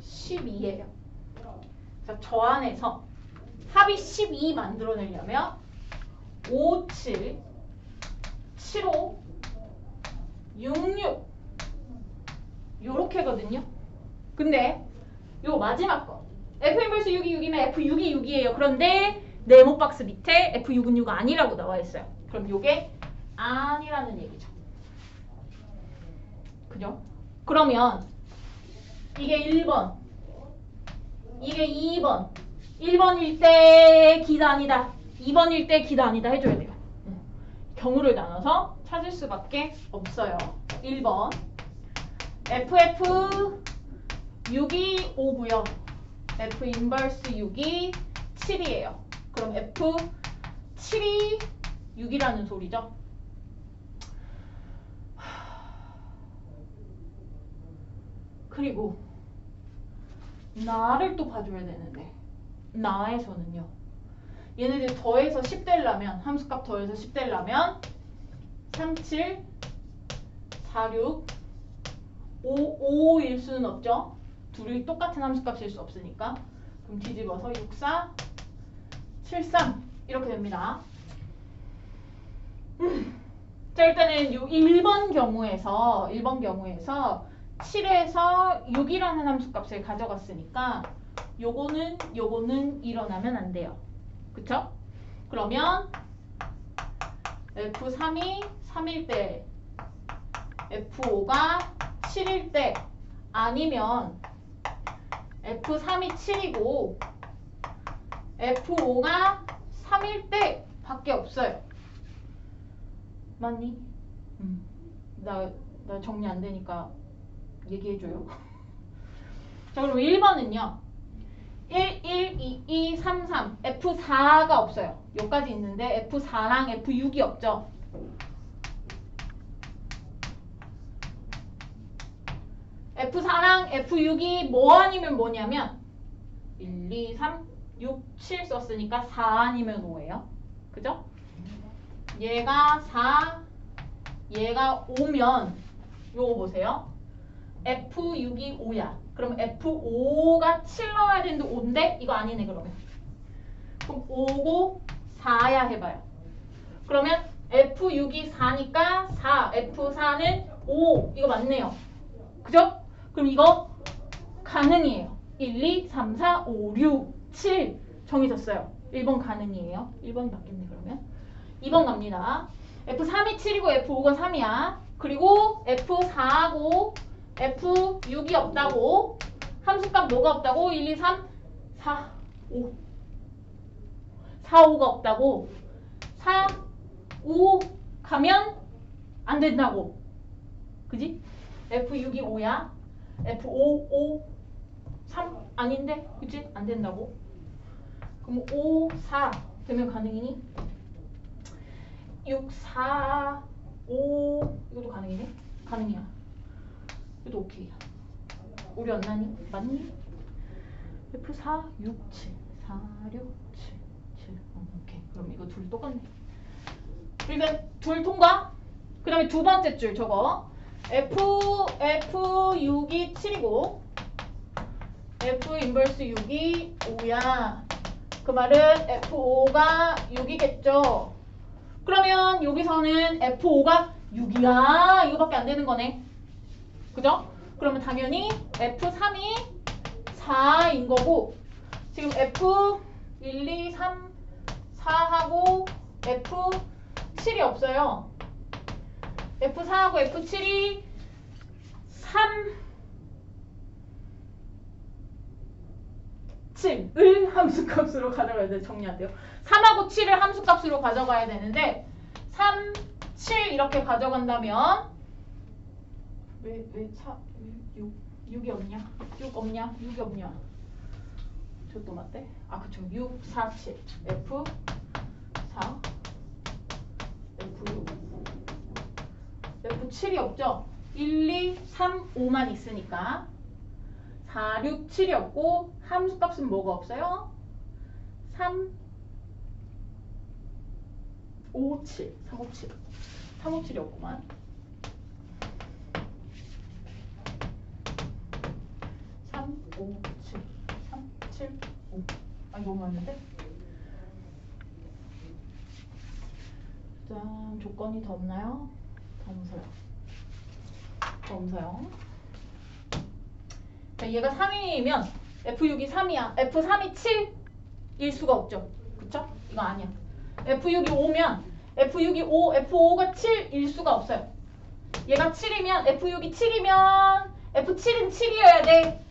(12예요) 자, 저 안에서 합이 12 만들어내려면 5, 7, 7, 5, 6, 6 요렇게거든요. 근데 요 마지막 거 F 인버스 6이 6이면 F6이 6이에요. 그런데 네모 박스 밑에 F6은 6 아니라고 나와 있어요. 그럼 요게 아니라는 얘기죠. 그죠? 그러면 이게 1번, 이게 2번, 1번일 때 기다 아니다, 2번일 때 기다 아니다 해줘야 돼요. 경우를 나눠서 찾을 수밖에 없어요. 1번 FF 6이 5고요. F 인버스 6이 7이에요. 그럼 F 7이 6이라는 소리죠. 그리고 나를 또 봐줘야 되는데, 나에서는요. 얘네들 더해서 10 되려면, 함수값 더해서 10 되려면 37, 46, 5일 수는 없죠. 둘이 똑같은 함수값일 수 없으니까. 그럼 뒤집어서 64, 73 이렇게 됩니다. 자, 일단은 요 1번 경우에서 7에서 6이라는 함수값을 가져갔으니까 요거는 일어나면 안 돼요. 그쵸? 그러면 F3이 3일 때, F5가 7일 때, 아니면 F3이 7이고 F5가 3일 때 밖에 없어요. 맞니? 나 정리 안 되니까 얘기해줘요. 자, 그럼 1번은요. 1, 1, 2, 2, 3, 3 F4가 없어요. 여기까지 있는데 F4랑 F6이 없죠. F4랑 F6이 뭐 아니면 뭐냐면 1, 2, 3, 6, 7 썼으니까 4 아니면 5예요. 그죠? 얘가 4, 얘가 5면 요거 보세요. F6이 5야. 그럼 F5가 7 넣어야 되는데 5인데 이거 아니네 그러면. 그럼 5고 4야 해봐요. 그러면 F6이 4니까 4, F4는 5. 이거 맞네요. 그죠? 그럼 이거 가능이에요. 1, 2, 3, 4, 5, 6, 7 정해졌어요. 1번 가능이에요. 1번이 맞겠네 그러면. 2번 갑니다. F3이 7이고 F5가 3이야. 그리고 F4하고 F6이 없다고. 함수값 뭐가 없다고? 1, 2, 3, 4, 5. 4, 5가 없다고. 4, 5 가면 안 된다고. 그지? F6이 5야. F5, 5, 3 아닌데? 그치? 안 된다고. 그럼 5, 4 되면 가능이니? 6, 4, 5 이것도 가능이네? 가능이야. 이것도 오케이야. 우리 안 나니? 맞니? F4, 6, 7 4, 6, 7 7 오케이. 그럼 이거 둘 똑같네. 그러니까 둘 통과. 그 다음에 두 번째 줄 저거 F6이 7이고 F 인버스 6이 5야. 그 말은 F5가 6이겠죠. 그러면 여기서는 F5가 6이야. 이거밖에 안 되는 거네. 그죠? 그러면 당연히 F3이 4인 거고 지금 F1, 2, 3, 4하고 F7이 없어요. F4하고 F7이 3, 7을 함수값으로 가져가야 돼. 정리 안 돼요. 3하고 7을 함수값으로 가져가야 되는데 3, 7 이렇게 가져간다면 왜 6이 없냐? 6 없냐? 6이 없냐? 저또 맞대? 아 그쵸. 6, 4, 7 F 4 F 6 F7이 없죠? 1, 2, 3, 5만 있으니까 4, 6, 7이 없고 함수값은 뭐가 없어요? 3, 5, 7 3, 5, 7 3, 5, 7이 없구만. 3, 5, 7 3, 7, 5 아 이거 맞는데? 일단 조건이 더 없나요? 검사요. 자, 얘가 3이면 F6이 3이야. F3이 7일 수가 없죠. 그쵸? 이거 아니야. F6이 5면 F6이 5, F5가 7일 수가 없어요. 얘가 7이면 F6이 7이면 F7은 7이어야 돼.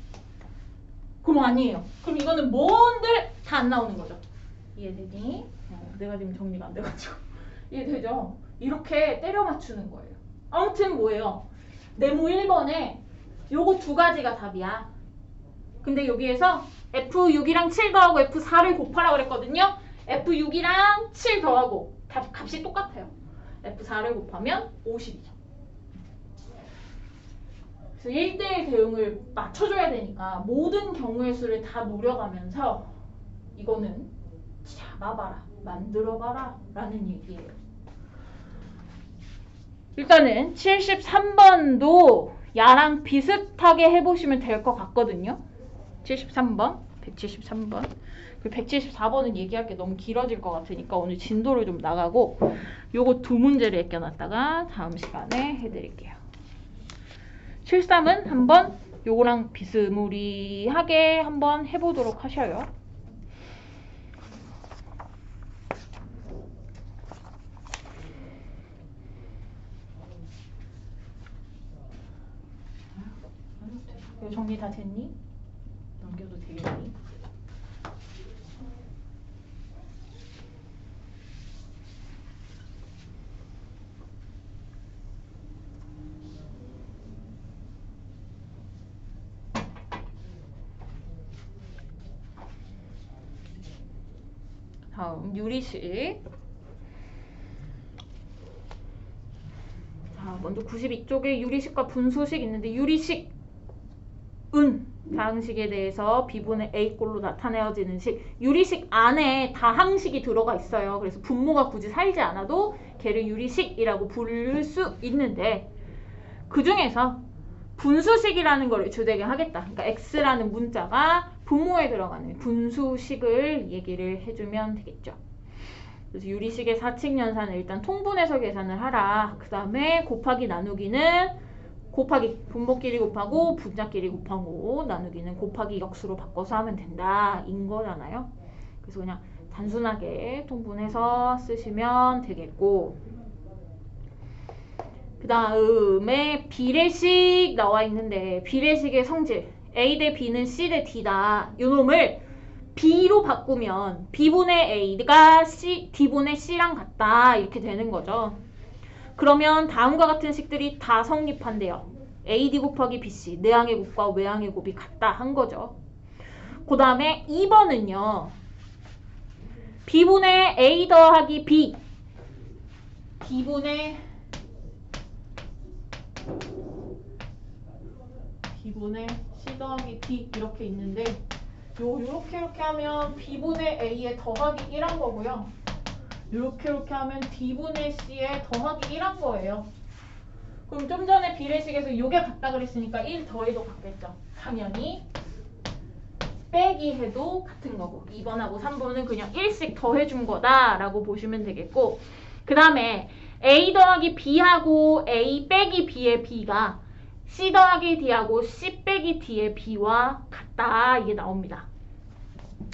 그럼 아니에요. 그럼 이거는 뭔들 다 안 나오는 거죠. 이해되니? 내가 지금 정리가 안 돼가지고. 이해되죠? 이렇게 때려 맞추는 거예요. 아무튼 뭐예요? 네모 1번에 요거 두 가지가 답이야. 근데 여기에서 F6이랑 7 더하고 F4를 곱하라 그랬거든요. F6이랑 7 더하고 값이 똑같아요. F4를 곱하면 50이죠. 그래서 1대1 대응을 맞춰줘야 되니까 모든 경우의 수를 다 노려가면서 이거는 잡아봐라, 만들어봐라 라는 얘기예요. 일단은 73번도 야랑 비슷하게 해보시면 될 것 같거든요. 73번, 173번. 그 174번은 얘기할 게 너무 길어질 것 같으니까 오늘 진도를 좀 나가고 요거 두 문제를 아껴놨다가 다음 시간에 해드릴게요. 73은 한번 요거랑 비스무리하게 한번 해보도록 하셔요. 이거 정리 다 됐니? 넘겨도 되겠니? 다음 유리식. 자, 먼저 92쪽에 유리식과 분수식 있는데 유리식은 다항식에 대해서 B분의 A꼴로 나타내어지는 식. 유리식 안에 다항식이 들어가 있어요. 그래서 분모가 굳이 살지 않아도 걔를 유리식이라고 부를 수 있는데 그 중에서 분수식이라는 걸 주되게 하겠다. 그러니까 X라는 문자가 분모에 들어가는 분수식을 얘기를 해주면 되겠죠. 그래서 유리식의 사칙연산을 일단 통분해서 계산을 하라. 그 다음에 곱하기 나누기는 곱하기 분모끼리 곱하고 분자끼리 곱하고 나누기는 곱하기 역수로 바꿔서 하면 된다 인 거잖아요. 그래서 그냥 단순하게 통분해서 쓰시면 되겠고 그 다음에 비례식 나와 있는데 비례식의 성질 A 대 B는 C 대 D다. 요 놈을 B로 바꾸면 B분의 A가 D분의 C랑 같다 이렇게 되는 거죠. 그러면 다음과 같은 식들이 다 성립한대요. AD 곱하기 BC, 내항의 곱과 외항의 곱이 같다 한 거죠. 그 다음에 2번은요. B분의 A 더하기 B, B분의 C 더하기 D 이렇게 있는데 이렇게 하면 B분의 A에 더하기 1한 거고요. 이렇게 하면 D분의 C에 더하기 1한 거예요. 그럼 좀 전에 비례식에서 요게 같다 그랬으니까 1 더해도 같겠죠. 당연히 빼기 해도 같은 거고 2번하고 3번은 그냥 1씩 더해준 거다라고 보시면 되겠고 그 다음에 A 더하기 B하고 A 빼기 B의 B가 C 더하기 D하고 C 빼기 D의 B와 같다 이게 나옵니다.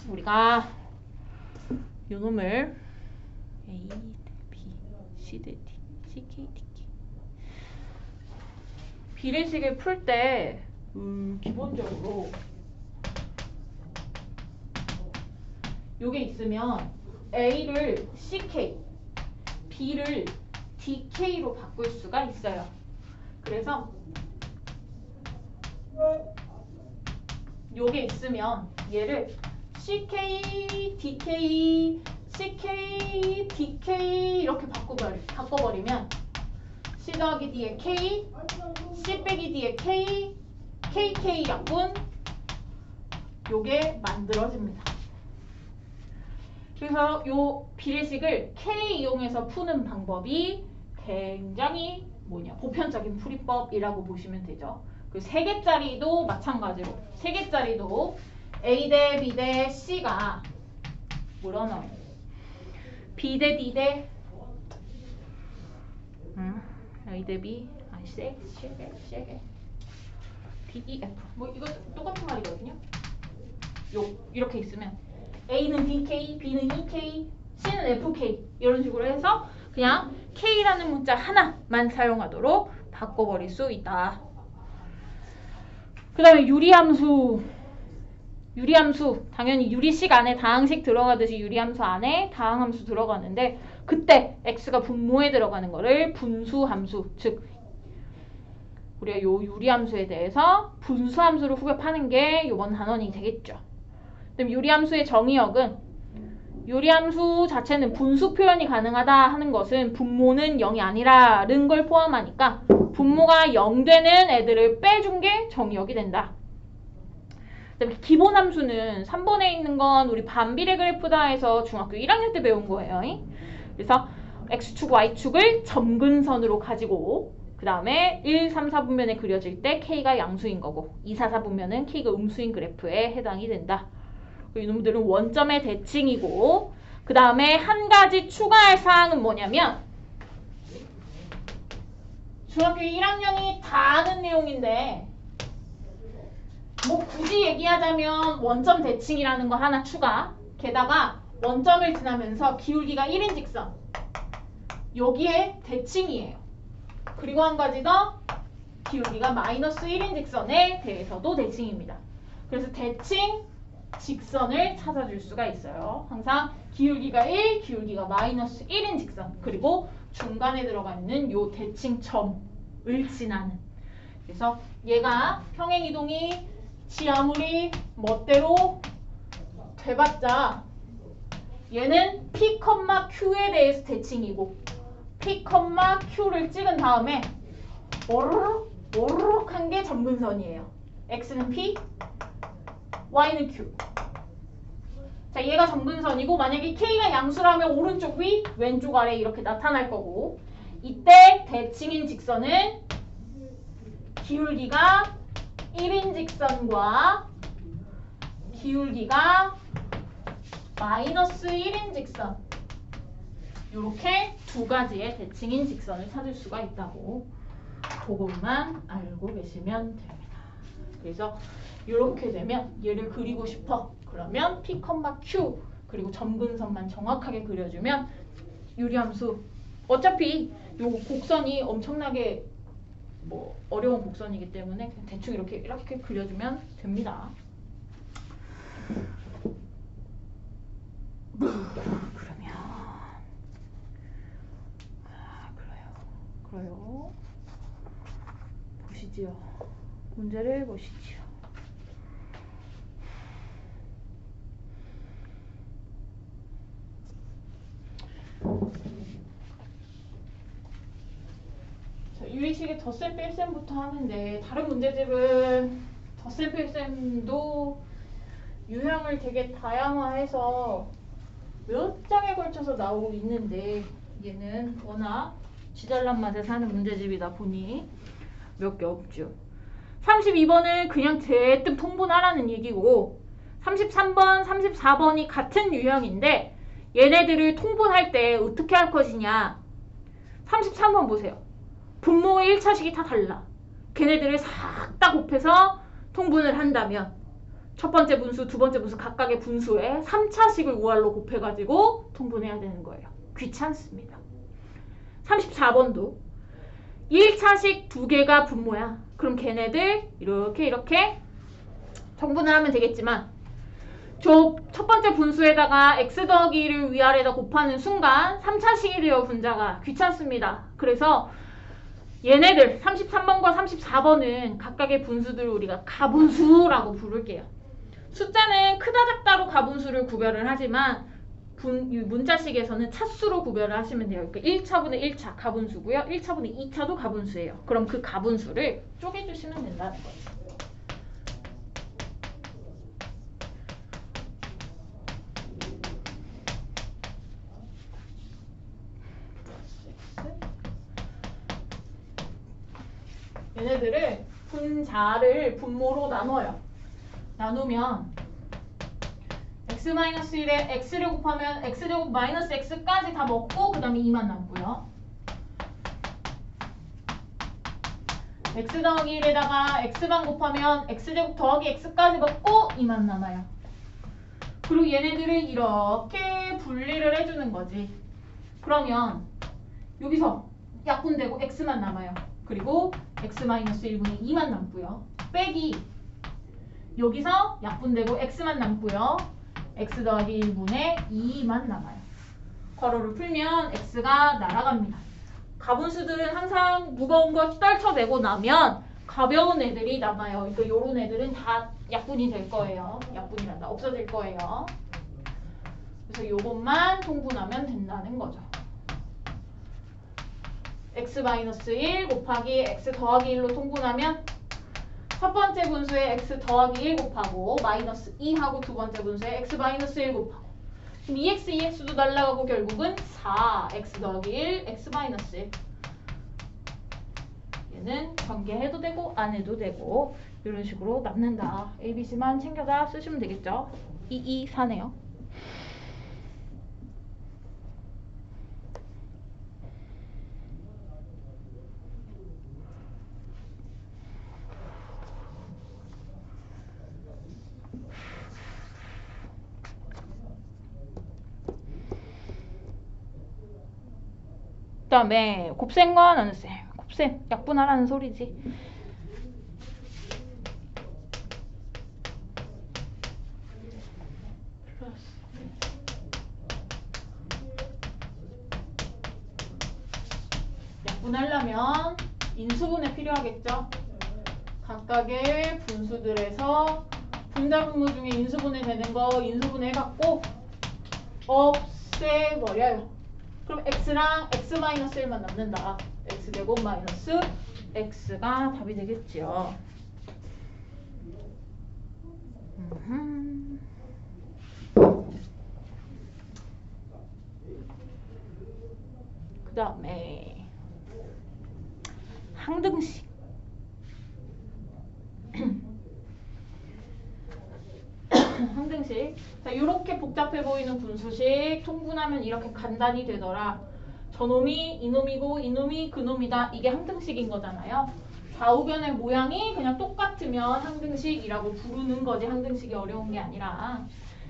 우리가 요 놈을 A 대 B, C 대 D, C, K, D, K 비례식을 풀 때 기본적으로 요게 있으면 A를 CK, B를 DK로 바꿀 수가 있어요. 그래서 요게 있으면 얘를 CK, DK, CK, DK 이렇게 바꿔버리면 C 더하기 D의 K, C 빼기 D의 K, KK 약분 요게 만들어집니다. 그래서 요 비례식을 K 이용해서 푸는 방법이 굉장히 보편적인 풀이법이라고 보시면 되죠. 그 3개짜리도 마찬가지로 3개짜리도 A 대 B 대 C가 물어넣어요. B 대 D 대 A 대 B 세게 D, E, F 이거 똑같은 말이거든요. 이렇게 있으면 A는 DK, B는 EK, C는 FK 이런 식으로 해서 그냥 K라는 문자 하나만 사용하도록 바꿔버릴 수 있다. 그 다음에 유리함수 당연히 유리식 안에 다항식 들어가듯이 유리함수 안에 다항함수 들어가는데 그때 x가 분모에 들어가는 거를 분수함수 즉 우리가 요 유리함수에 대해서 분수함수로 후급하는 게 요번 단원이 되겠죠. 그럼 유리함수의 정의역은 유리함수 자체는 분수 표현이 가능하다 하는 것은 분모는 0이 아니라는 걸 포함하니까 분모가 0 되는 애들을 빼준 게 정의역이 된다. 그다음에 기본함수는 3번에 있는 건 우리 반비례 그래프다 해서 중학교 1학년 때 배운 거예요. 그래서 x축, y축을 점근선으로 가지고 그 다음에 1, 3, 4분면에 그려질 때 k가 양수인 거고 2, 4, 4분면은 k가 음수인 그래프에 해당이 된다. 이놈들은 원점의 대칭이고 그 다음에 한 가지 추가할 사항은 뭐냐면 중학교 1학년이 다 아는 내용인데 굳이 얘기하자면 원점 대칭이라는 거 하나 추가 게다가 원점을 지나면서 기울기가 1인 직선 여기에 대칭이에요. 그리고 한 가지 더 기울기가 마이너스 1인 직선에 대해서도 대칭입니다. 그래서 대칭 직선을 찾아줄 수가 있어요. 항상 기울기가 1, 기울기가 마이너스 1인 직선 그리고 중간에 들어가 있는 요 대칭점을 지나는 그래서 얘가 평행이동이 지 아무리 멋대로 돼봤자 얘는 P, Q에 대해서 대칭이고 P, Q를 찍은 다음에 오르륵 한 게 점근선이에요. X는 P, y는 q. 자, 얘가 점근선이고 만약에 k가 양수라면 오른쪽 위, 왼쪽 아래 이렇게 나타날 거고 이때 대칭인 직선은 기울기가 1인 직선과 기울기가 마이너스 1인 직선 이렇게 두 가지의 대칭인 직선을 찾을 수가 있다고 그것만 알고 계시면 됩니다. 그래서 이렇게 되면 얘를 그리고 싶어. 그러면 P, Q 그리고 점근선만 정확하게 그려주면 유리함수 어차피 요 곡선이 엄청나게 뭐 어려운 곡선이기 때문에 그냥 대충 이렇게 그려주면 됩니다. 그러면 그래요. 보시지요. 문제를 보시지요. 자, 유리식의 덧셈 뺄셈부터 하는데 다른 문제집은 덧셈 뺄셈도 유형을 되게 다양화해서 몇 장에 걸쳐서 나오고 있는데 얘는 워낙 지잘난 맛에 사는 문제집이다 보니 몇 개 없죠. 32번은 그냥 대뜸 통분하라는 얘기고 33번, 34번이 같은 유형인데 얘네들을 통분할 때 어떻게 할 것이냐. 33번 보세요. 분모의 1차식이 다 달라. 걔네들을 싹 다 곱해서 통분을 한다면 첫 번째 분수, 두 번째 분수 각각의 분수에 3차식을 우할로 곱해가지고 통분해야 되는 거예요. 귀찮습니다. 34번도 1차식 두 개가 분모야. 그럼 걔네들 이렇게 통분을 하면 되겠지만 저 첫 번째 분수에다가 x 더하기를 위아래다 곱하는 순간 3차식이 되어 분자가 귀찮습니다. 그래서 얘네들 33번과 34번은 각각의 분수들을 우리가 가분수라고 부를게요. 숫자는 크다 작다로 가분수를 구별을 하지만 문자식에서는 차수로 구별을 하시면 돼요. 그러니까 1차분의 1차 가분수고요. 1차분의 2차도 가분수예요. 그럼 그 가분수를 쪼개주시면 된다는 거죠. 얘네들을 분자를 분모로 나눠요. 나누면 x-1에 x를 곱하면 x제곱 마이너스 x까지 다 먹고 그 다음에 2만 남고요. x 더하기 1에다가 x만 곱하면 x제곱 더하기 x까지 먹고 2만 남아요. 그리고 얘네들을 이렇게 분리를 해주는 거지. 그러면 여기서 약분되고 x만 남아요. 그리고 x-1분의 2만 남고요. 빼기 여기서 약분되고 x만 남고요. x 더하기 1분의 2만 남아요. 괄호를 풀면 x가 날아갑니다. 가분수들은 항상 무거운 거 떨쳐내고 나면 가벼운 애들이 남아요. 그러니까 요런 애들은 다 약분이 될 거예요. 약분이란다. 없어질 거예요. 그래서 요것만 통분하면 된다는 거죠. x-1 곱하기 x 더하기 1로 통분하면 첫 번째 분수에 x 더하기 1 곱하고 마이너스 2하고 두 번째 분수에 x-1 곱하고 그럼 2x, 2x도 날라가고 결국은 4 x 더하기 1, x-1 얘는 전개해도 되고 안 해도 되고 이런 식으로 남는다. ABC만 챙겨다 쓰시면 되겠죠. 2, 4네요. 그 다음에 곱셈과 나눗셈. 곱셈 약분하라는 소리지. 약분하려면 인수분해 필요하겠죠. 각각의 분수들에서 분자분모 중에 인수분해 되는 거 인수분해 해갖고 없애버려요. 그럼 x랑 x-1만 남는다. x제곱 마이너스 x가 답이 되겠지요. 그 다음에 항등식. 항등식. 자, 이렇게 복잡해 보이는 분수식 통분하면 이렇게 간단히 되더라. 저놈이 이놈이고 이놈이 그놈이다. 이게 항등식인 거잖아요. 좌우변의 모양이 그냥 똑같으면 항등식이라고 부르는 거지, 항등식이 어려운 게 아니라.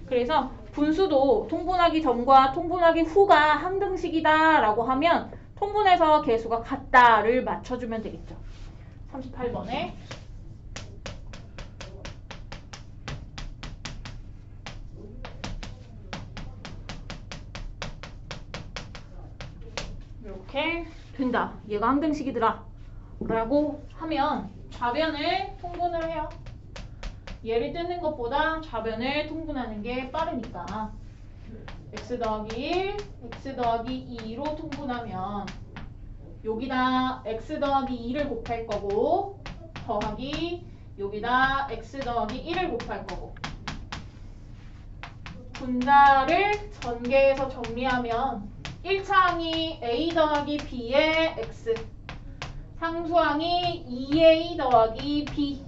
그래서 분수도 통분하기 전과 통분하기 후가 항등식이다 라고 하면 통분해서 개수가 같다를 맞춰주면 되겠죠. 38번에 이렇게 된다. 얘가 항등식이더라 라고 하면 좌변을 통분을 해요. 얘를 뜯는 것보다 좌변을 통분하는 게 빠르니까 x 더하기 1, x 더하기 2로 통분하면 여기다 x 더하기 2를 곱할 거고 더하기 여기다 x 더하기 1을 곱할 거고 분자를 전개해서 정리하면 1차 항이 a 더하기 b의 x 상수항이 2a 더하기 b.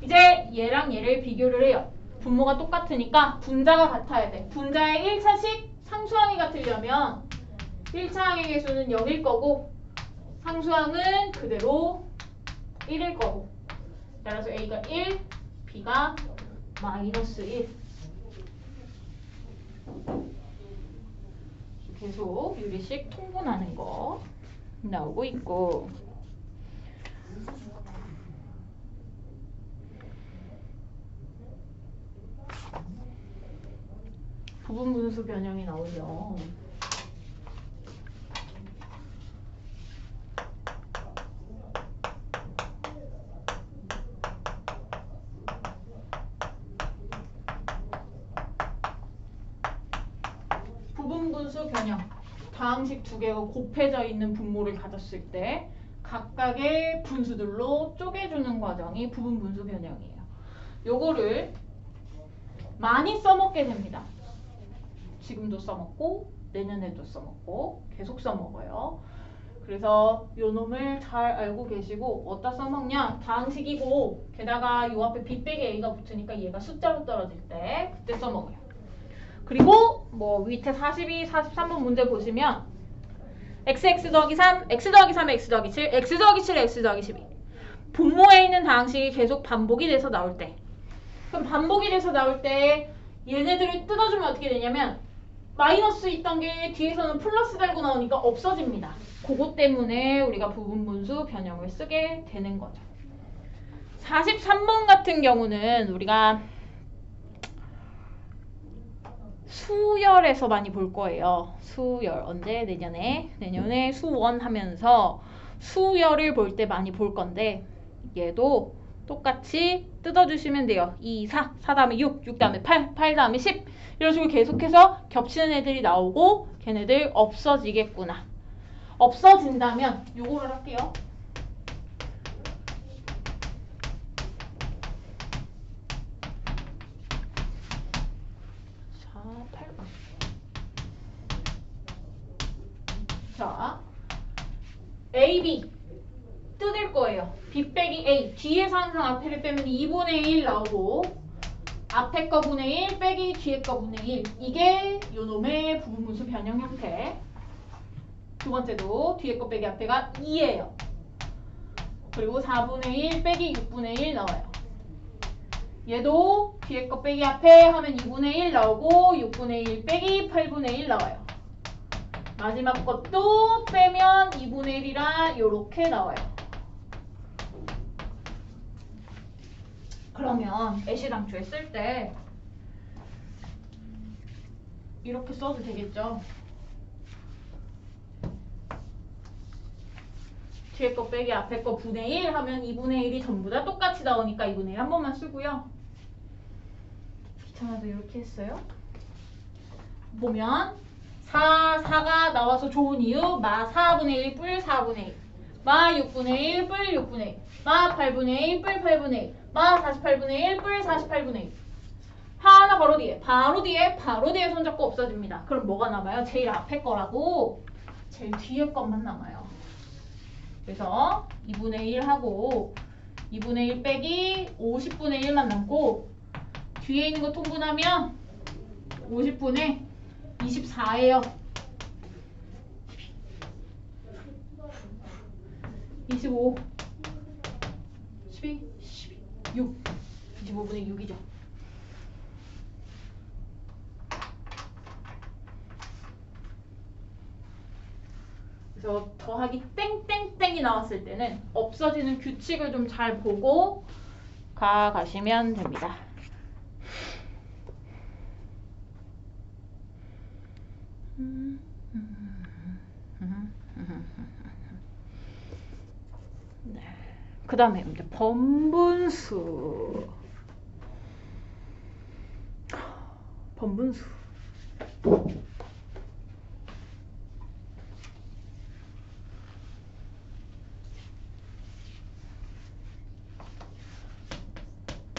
이제 얘랑 얘를 비교를 해요. 분모가 똑같으니까 분자가 같아야 돼. 분자의 1차식 상수항이 같으려면 1차 항의 개수는 0일 거고 상수항은 그대로 1일 거고 따라서 a가 1, b가 마이너스 1. 계속 유리식 통분하는 거 나오고 있고 부분분수 변형이 나오죠. 부분분수 변형. 다항식 두 개가 곱해져 있는 분모를 가졌을 때 각각의 분수들로 쪼개주는 과정이 부분분수 변형이에요. 요거를 많이 써먹게 됩니다. 지금도 써먹고 내년에도 써먹고 계속 써먹어요. 그래서 요 놈을 잘 알고 계시고 어디다 써먹냐? 다항식이고 게다가 요 앞에 b 빼기 a가 붙으니까 얘가 숫자로 떨어질 때 그때 써먹어요. 그리고 뭐 밑에 42, 43번 문제 보시면 x 더하기 3, x 더하기 3, x 더하기 7, x 더하기 7, x 더하기 12 분모에 있는 다항식이 계속 반복이 돼서 나올 때 그럼 반복이 돼서 나올 때 얘네들을 뜯어주면 어떻게 되냐면 마이너스 있던 게 뒤에서는 플러스 달고 나오니까 없어집니다. 그것 때문에 우리가 부분분수 변형을 쓰게 되는 거죠. 43번 같은 경우는 우리가 수열에서 많이 볼 거예요. 수열 언제? 내년에 수원 하면서 수열을 볼 때 많이 볼 건데 얘도 똑같이 뜯어주시면 돼요. 2, 4, 4 다음에 6, 6 다음에 8, 8 다음에 10 이런 식으로 계속해서 겹치는 애들이 나오고 걔네들 없어지겠구나. 없어진다면 요거를 할게요. 자, A, B 뜯을 거예요. B 빼기 A 뒤에서 항상 앞에를 빼면 2분의 1 나오고 앞에 거 분의 1 빼기 뒤에 거 분의 1 이게 요놈의 부분분수 변형 형태. 두 번째도 뒤에 거 빼기 앞에가 2예요. 그리고 4분의 1 빼기 6분의 1 나와요. 얘도 뒤에 거 빼기 앞에 하면 2분의 1 나오고 6분의 1 빼기 8분의 1 나와요. 마지막 것도 빼면 2분의 1이라 요렇게 나와요. 그러면 애시당초에 쓸 때 이렇게 써도 되겠죠. 뒤에 거 빼기 앞에 거 분의 1 하면 2분의 1이 전부 다 똑같이 나오니까 2분의 1 한 번만 쓰고요. 귀찮아서 이렇게 했어요. 보면 4가 나와서 좋은 이유 마 4분의 1 뿔 4분의 1 마 6분의 1 뿔 6분의 1 마 8분의 1 뿔 8분의 1 마 48분의 1, 뿔 48분의 1. 하나 바로 뒤에 손잡고 없어집니다. 그럼 뭐가 남아요? 제일 앞에 거라고 제일 뒤에 것만 남아요. 그래서 2분의 1 하고 2분의 1 빼기 50분의 1만 남고 뒤에 있는 거 통분하면 50분의 24예요. 25 12 12 6 25분의 6이죠. 그래서 더하기 땡땡땡이 나왔을 때는 없어지는 규칙을 좀 잘 보고 가시면 됩니다. 네. 그 다음에 이제 번분수.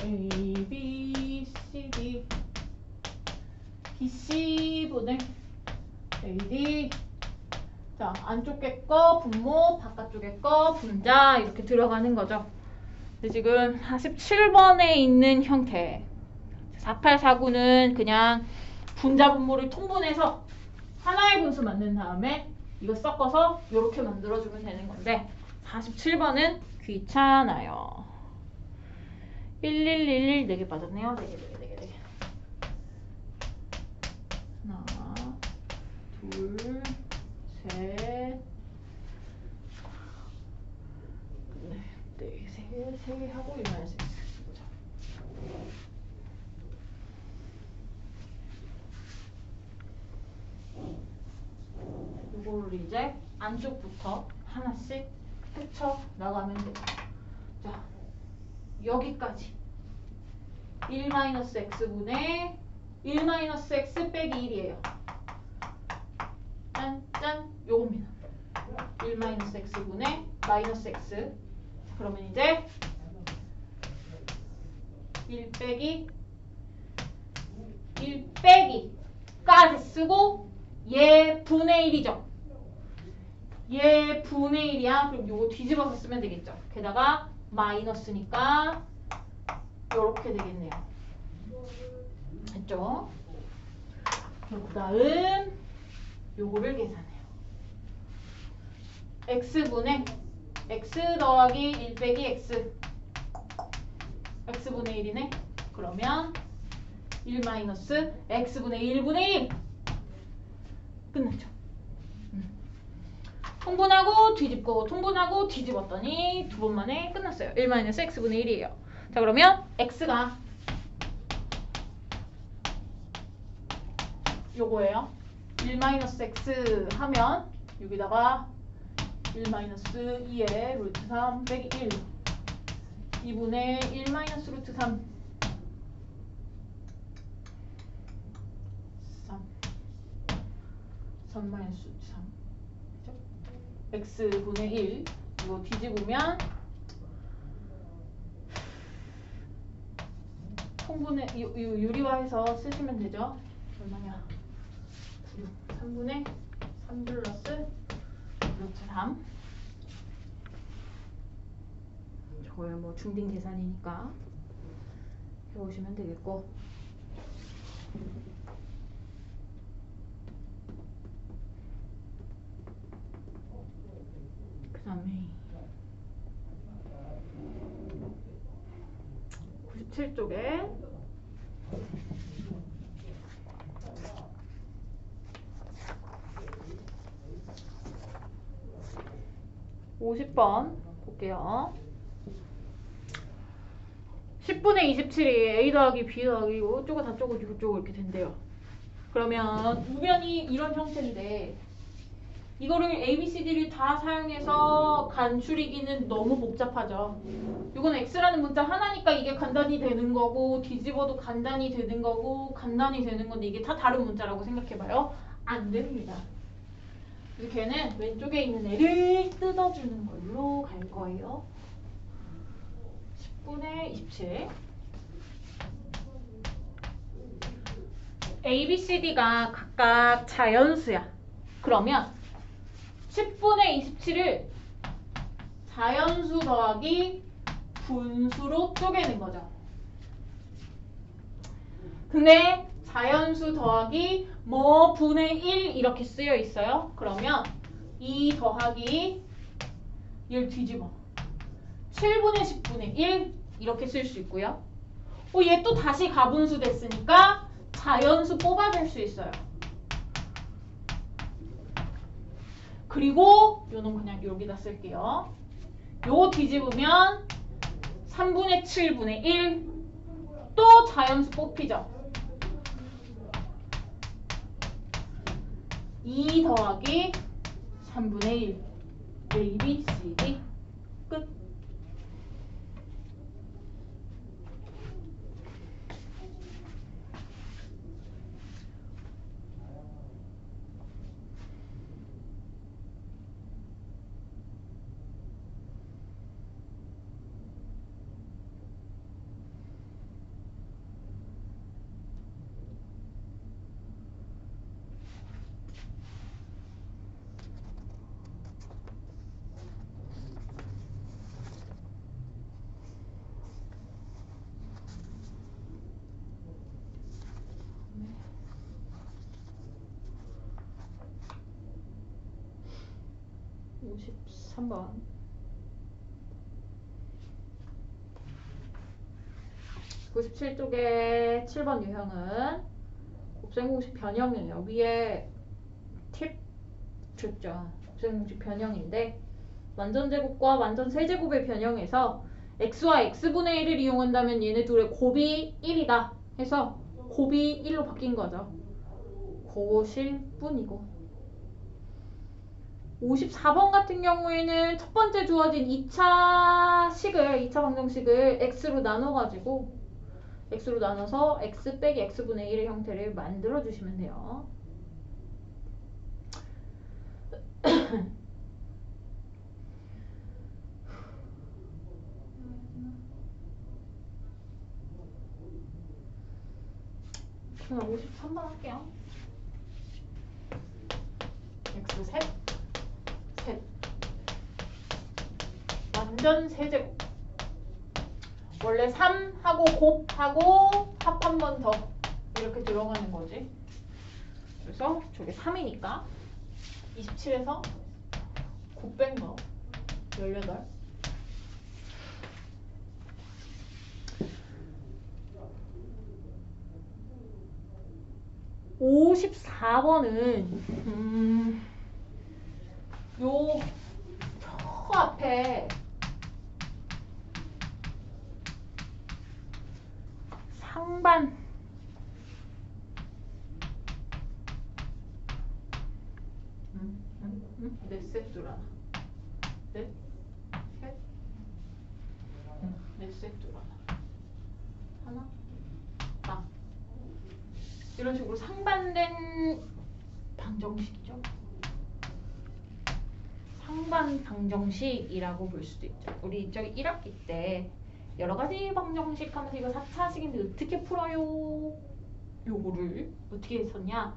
A, B, C, D BC분의 AD. 자, 안쪽에 거 분모, 바깥쪽에 거 분자 이렇게 들어가는 거죠. 근데 지금 47번에 있는 형태 4849는 그냥 분자 분모를 통분해서 하나의 분수 만든 다음에 이거 섞어서 이렇게 만들어주면 되는 건데 47번은 귀찮아요. 1111 4개 빠졌네요. 4개. 하나, 둘, 셋, 네, 세 개 하고 일어날 수 있어. 이거를 이제 안쪽부터 하나씩 펼쳐 나가면 돼요. 자, 여기까지 1-x분의 1-x 빼기 1이에요. 짠, 요겁니다. 1-x분의 -x. 그러면 이제 1 빼기까지 쓰고 얘 분의 1이죠. 얘 분의 1이야. 그럼 요거 뒤집어서 쓰면 되겠죠. 게다가 마이너스니까 요렇게 되겠네요. 됐죠? 그 다음 요거를 계산해요. x분의 x 더하기 1 빼기 x x분의 1이네. 그러면 1 마이너스 x분의 1분의 1 끝났죠. 통분하고 뒤집고 통분하고 뒤집었더니 두 번 만에 끝났어요. 1 마이너스 x분의 1이에요. 자, 그러면 x가 요거예요. 1 마이너스 x 하면 여기다가 1 마이너스 2에 루트 3 빼기 1 2분의 1 마이너스 루트 3 3 마이너스 루트 3 x분의 1 이거 뒤집으면 통분의 유리화해서 쓰시면 되죠. 얼마냐? 3분의 3 플러스 루트 3. 저거야 뭐 중딩 계산이니까 해오시면 되겠고. 그 다음에 97쪽에 50번 볼게요. 10분의 27이 a 더하기 b 더하기 이쪽은 다 쪼고 이쪽은 이렇게 된대요. 그러면 우변이 이런 형태인데 이거를 A, B, C, D를 다 사용해서 간추리기는 너무 복잡하죠. 이건 X라는 문자 하나니까 이게 간단히 되는 거고 뒤집어도 간단히 되는 거고 간단히 되는 건데 이게 다 다른 문자라고 생각해봐요. 안 됩니다. 그래서 걔는 왼쪽에 있는 애를 뜯어주는 걸로 갈 거예요. 10분의 27. A, B, C, D가 각각 자연수야. 그러면 10분의 27을 자연수 더하기 분수로 쪼개는 거죠. 근데 자연수 더하기 뭐 분의 1 이렇게 쓰여 있어요. 그러면 2 더하기 1 뒤집어 7분의 10분의 1 이렇게 쓸 수 있고요. 얘 또 다시 가분수 됐으니까 자연수 뽑아줄 수 있어요. 그리고 요놈 그냥 여기다 쓸게요. 요 뒤집으면 3분의 7분의 1 또 자연수 뽑히죠. 2 더하기 3분의 1 A, B, C, D 끝. 네. 53번. 97쪽의 7번 유형은 곱셈공식 변형이에요. 위에 팁 줬죠. 곱셈공식 변형인데 완전 제곱과 완전 세제곱의 변형에서 x와 x분의 1을 이용한다면 얘네 둘의 곱이 1이다 해서 곱이 1로 바뀐 거죠. 그것일 뿐이고 54번 같은 경우에는 첫 번째 주어진 2차 방정식을 x로 나눠서 x 빼기 x분의 1의 형태를 만들어 주시면 돼요. 그냥 53번 할게요. x 셋 완전 세제곱. 원래 3하고 곱하고 합 한 번 더 이렇게 들어가는 거지. 그래서 저게 3이니까 27에서 곱 뺀 거 18. 54번은 요 저 앞에 상반 넷셋 줄 하나 넷셋 넷셋 줄 하나 딱 이런 식으로 상반된 방정식이죠. 상반 방정식이라고 볼 수도 있죠. 우리 저기 1학기 때 여러 가지 방정식 하면서 이거 4차식인데 어떻게 풀어요? 요거를 어떻게 했었냐?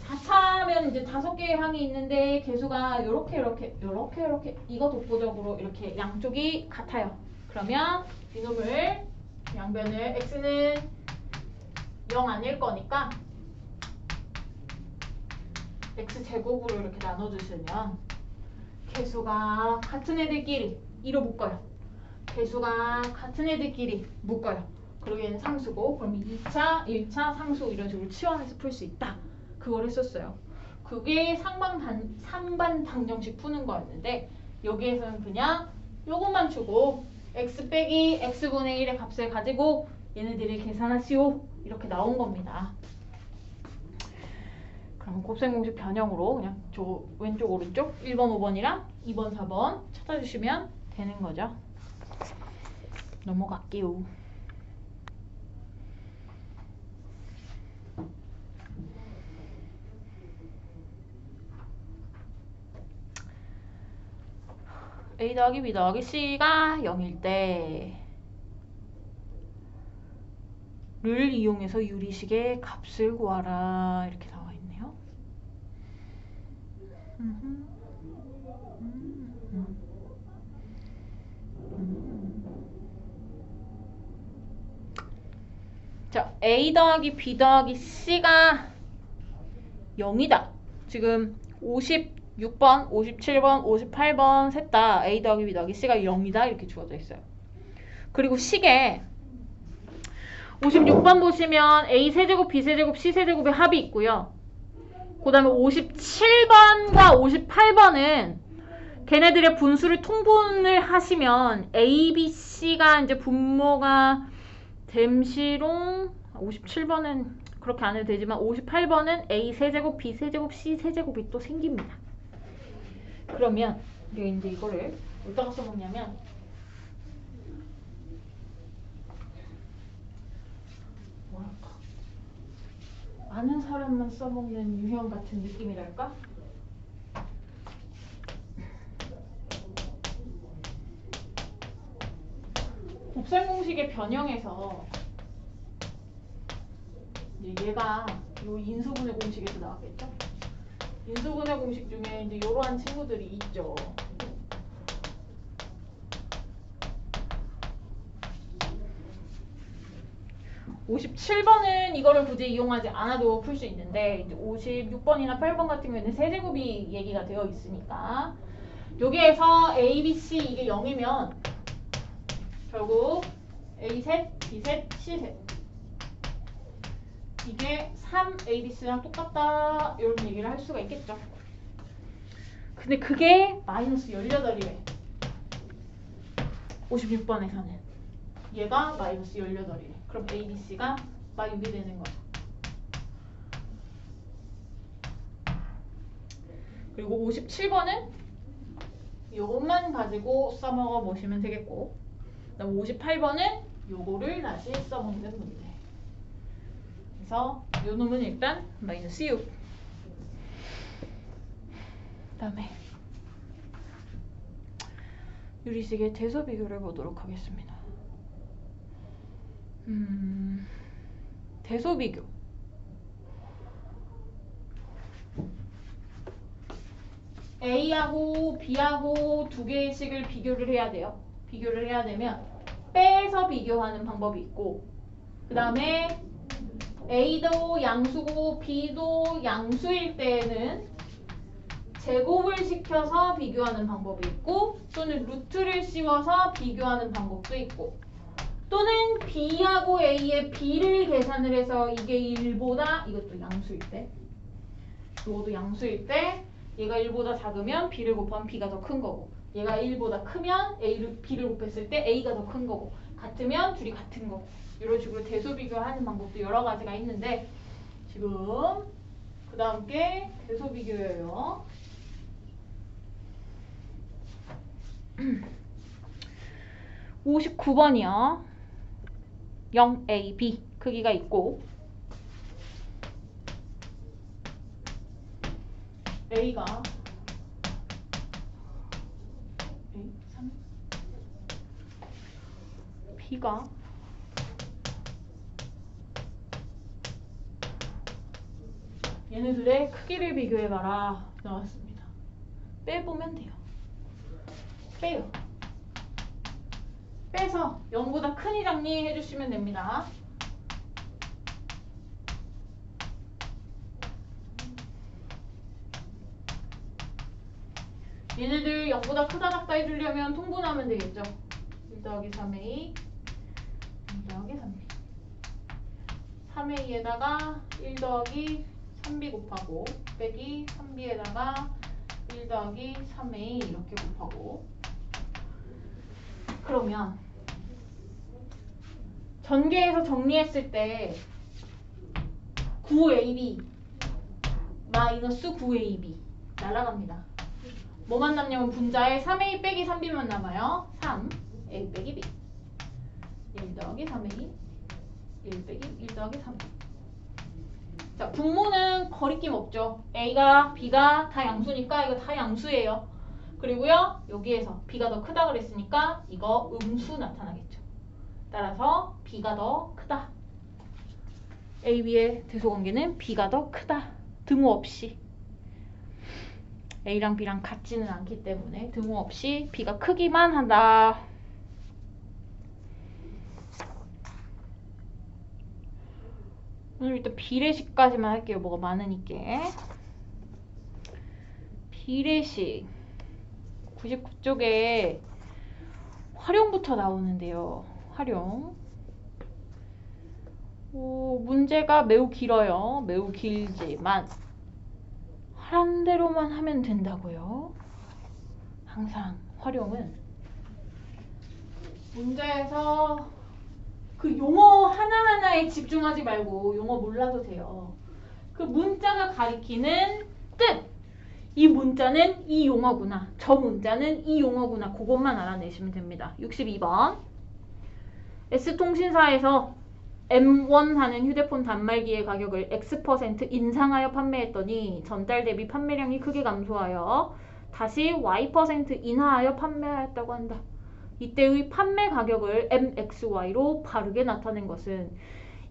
4차면 이제 5개의 항이 있는데 개수가 요렇게 이거 독보적으로 이렇게 양쪽이 같아요. 그러면 이놈을 양변을 x는 0 아닐 거니까 x제곱으로 이렇게 나눠주시면 개수가 같은 애들끼리 2로 묶어요. 개수가 같은 애들끼리 묶어요. 그리고 얘는 상수고 그럼 2차, 1차, 상수 이런 식으로 치환해서 풀 수 있다. 그걸 했었어요. 그게 상반 방정식 푸는 거였는데 여기에서는 그냥 요것만 주고 x 빼기 x분의 1의 값을 가지고 얘네들을 계산하시오 이렇게 나온 겁니다. 그럼 곱셈공식 변형으로 그냥 저 왼쪽 오른쪽 1번 5번이랑 2번 4번 찾아주시면 되는 거죠. 넘어갈게요. A 더하기 B 더하기 C가 0일 때 를 이용해서 유리식의 값을 구하라 이렇게 나와 있네요. 자, A 더하기 B 더하기 C가 0이다. 지금 56번, 57번, 58번 셋 다 A 더하기 B 더하기 C가 0이다 이렇게 주어져 있어요. 그리고 식에 56번 보시면 A 세제곱, B 세제곱, C 세제곱의 합이 있고요. 그 다음에 57번과 58번은 걔네들의 분수를 통분을 하시면 A, B, C가 이제 분모가 됨시롱 57번은 그렇게 안 해도 되지만 58번은 A 세제곱, B 세제곱, C 세제곱이 또 생깁니다. 그러면 이제 이거를 어디다가 써먹냐면 뭐랄까 아는 사람만 써먹는 유형 같은 느낌이랄까? 곱셈 공식의 변형에서 이제 얘가 요 인수분해 공식에서 나왔겠죠? 인수분해 공식 중에 이제 이러한 친구들이 있죠. (57번은) 이거를 굳이 이용하지 않아도 풀 수 있는데 이제 56번이나 8번 같은 경우에는 세제곱이 얘기가 되어 있으니까 여기에서 A, B, C 이게 0이면 결국 A셋, B셋, C셋 이게 3ABC랑 똑같다 이런 얘기를 할 수가 있겠죠. 근데 그게 마이너스 18이래. 56번에서는 얘가 마이너스 18이래. 그럼 ABC가 막 6이 되는 거야. 그리고 57번은 요것만 가지고 써먹어 보시면 되겠고 그다음 58번은 요거를 다시 써먹는 문제. 그래서 요 놈은 일단 마이너스 6. 그다음에 유리식의 대소 비교를 보도록 하겠습니다. 대소 비교. A하고 B하고 두 개의 식을 비교를 해야 돼요. 비교를 해야 되면 빼서 비교하는 방법이 있고 그 다음에 A도 양수고 B도 양수일 때에는 제곱을 시켜서 비교하는 방법이 있고 또는 루트를 씌워서 비교하는 방법도 있고 또는 B하고 A의 B를 계산을 해서 이게 1보다 이것도 양수일 때 이것도 양수일 때 얘가 1보다 작으면 B를 곱하면 B가 더 큰 거고 얘가 1보다 크면 B를 곱했을 때 A가 더 큰 거고 같으면 둘이 같은 거고 이런 식으로 대소 비교하는 방법도 여러 가지가 있는데 지금 그 다음 게 대소 비교예요. 59번이요. 0AB 크기가 있고 A가 A3 B가 얘네들의 크기를 비교해봐라 나왔습니다. 빼보면 돼요. 빼요. 빼서 0보다 크니 작니 해주시면 됩니다. 얘네들 0보다 크다 작다 해주려면 통분하면 되겠죠. 1 더하기 3a 2 더하기 3b 3a에다가 1 더하기 3b 곱하고 빼기 3b에다가 1 더하기 3a 이렇게 곱하고 그러면 전개해서 정리했을 때 9ab 마이너스 9ab 날아갑니다. 뭐만 남냐면 분자에 3a 빼기 3b만 남아요. 3a 빼기 b 1 더하기 3a 1 빼기 1 더하기 3b 자, 분모는 거리낌 없죠. A가 B가 다 양수니까 이거 다 양수예요. 그리고요 여기에서 b가 더 크다 그랬으니까 이거 음수 나타나겠죠. 따라서 b가 더 크다. A, B의 대소관계는 b가 더 크다. 등호 없이. A랑 B랑 같지는 않기 때문에 등호 없이 b가 크기만 한다. 오늘 일단 비례식까지만 할게요. 뭐가 많으니까. 비례식 99쪽에 활용부터 나오는데요. 활용. 문제가 매우 길어요. 매우 길지만 하란 대로만 하면 된다고요. 항상 활용은 문제에서 그 용어 하나하나에 집중하지 말고 용어 몰라도 돼요. 그 문자가 가리키는 뜻. 이 문자는 이 용어구나. 저 문자는 이 용어구나. 그것만 알아내시면 됩니다. 62번. S통신사에서 M1 하는 휴대폰 단말기의 가격을 X% 인상하여 판매했더니 전달 대비 판매량이 크게 감소하여 다시 Y% 인하하여 판매하였다고 한다. 이때의 판매 가격을 MXY로 바르게 나타낸 것은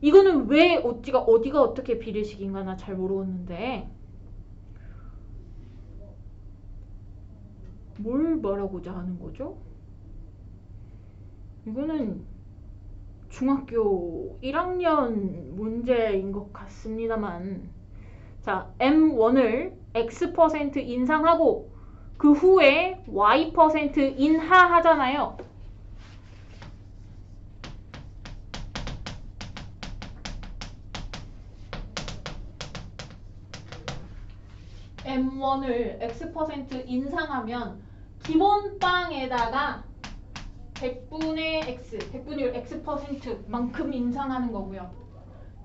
이거는 왜 어디가 어떻게 비례식인가 나 잘 모르겠는데 뭘 말하고자 하는 거죠? 이거는 중학교 1학년 문제인 것 같습니다만 자, M1을 X% 인상하고 그 후에 Y% 인하하잖아요. M1을 X% 인상하면 기본빵에다가 100분의 X, 100분의 X%만큼 인상하는 거고요.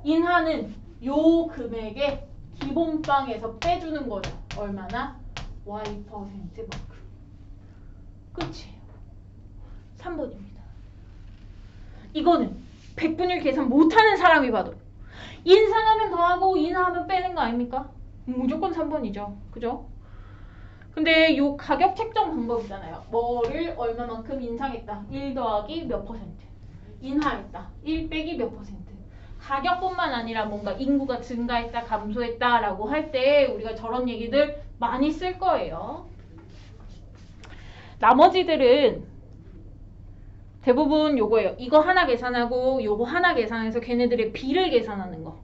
인하는 요 금액에 기본빵에서 빼주는 거죠. 얼마나? Y%만큼. 끝이에요. 3번입니다. 이거는 100분의 1 계산 못하는 사람이 봐도 인상하면 더하고 인하하면 빼는 거 아닙니까? 무조건 3번이죠. 그죠? 근데 요 가격 책정 방법 있잖아요. 뭐를 얼마만큼 인상했다. 1 더하기 몇 퍼센트. 인하했다. 1 빼기 몇 퍼센트. 가격뿐만 아니라 뭔가 인구가 증가했다, 감소했다 라고 할 때 우리가 저런 얘기들 많이 쓸 거예요. 나머지들은 대부분 요거예요. 이거 하나 계산하고 요거 하나 계산해서 걔네들의 비를 계산하는 거.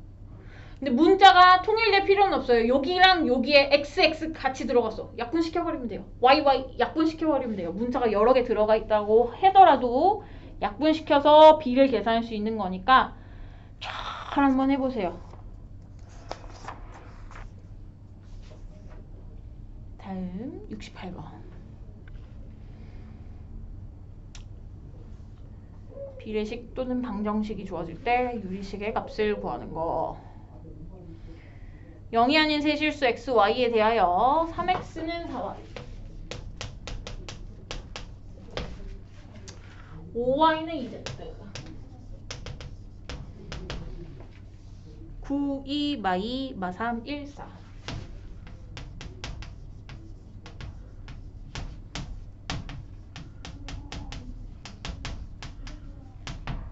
근데 문자가 통일될 필요는 없어요. 여기랑 여기에 XX 같이 들어갔어. 약분시켜버리면 돼요. YY 약분시켜버리면 돼요. 문자가 여러 개 들어가 있다고 하더라도 약분시켜서 B를 계산할 수 있는 거니까 잘 한번 해보세요. 다음 68번. 비례식 또는 방정식이 주어질 때 유리식의 값을 구하는 거. 0이 아닌 세 실수 x, y에 대하여 3x는 4y 5y는 2z 9, 2, 마 2, 마 3, 1, 4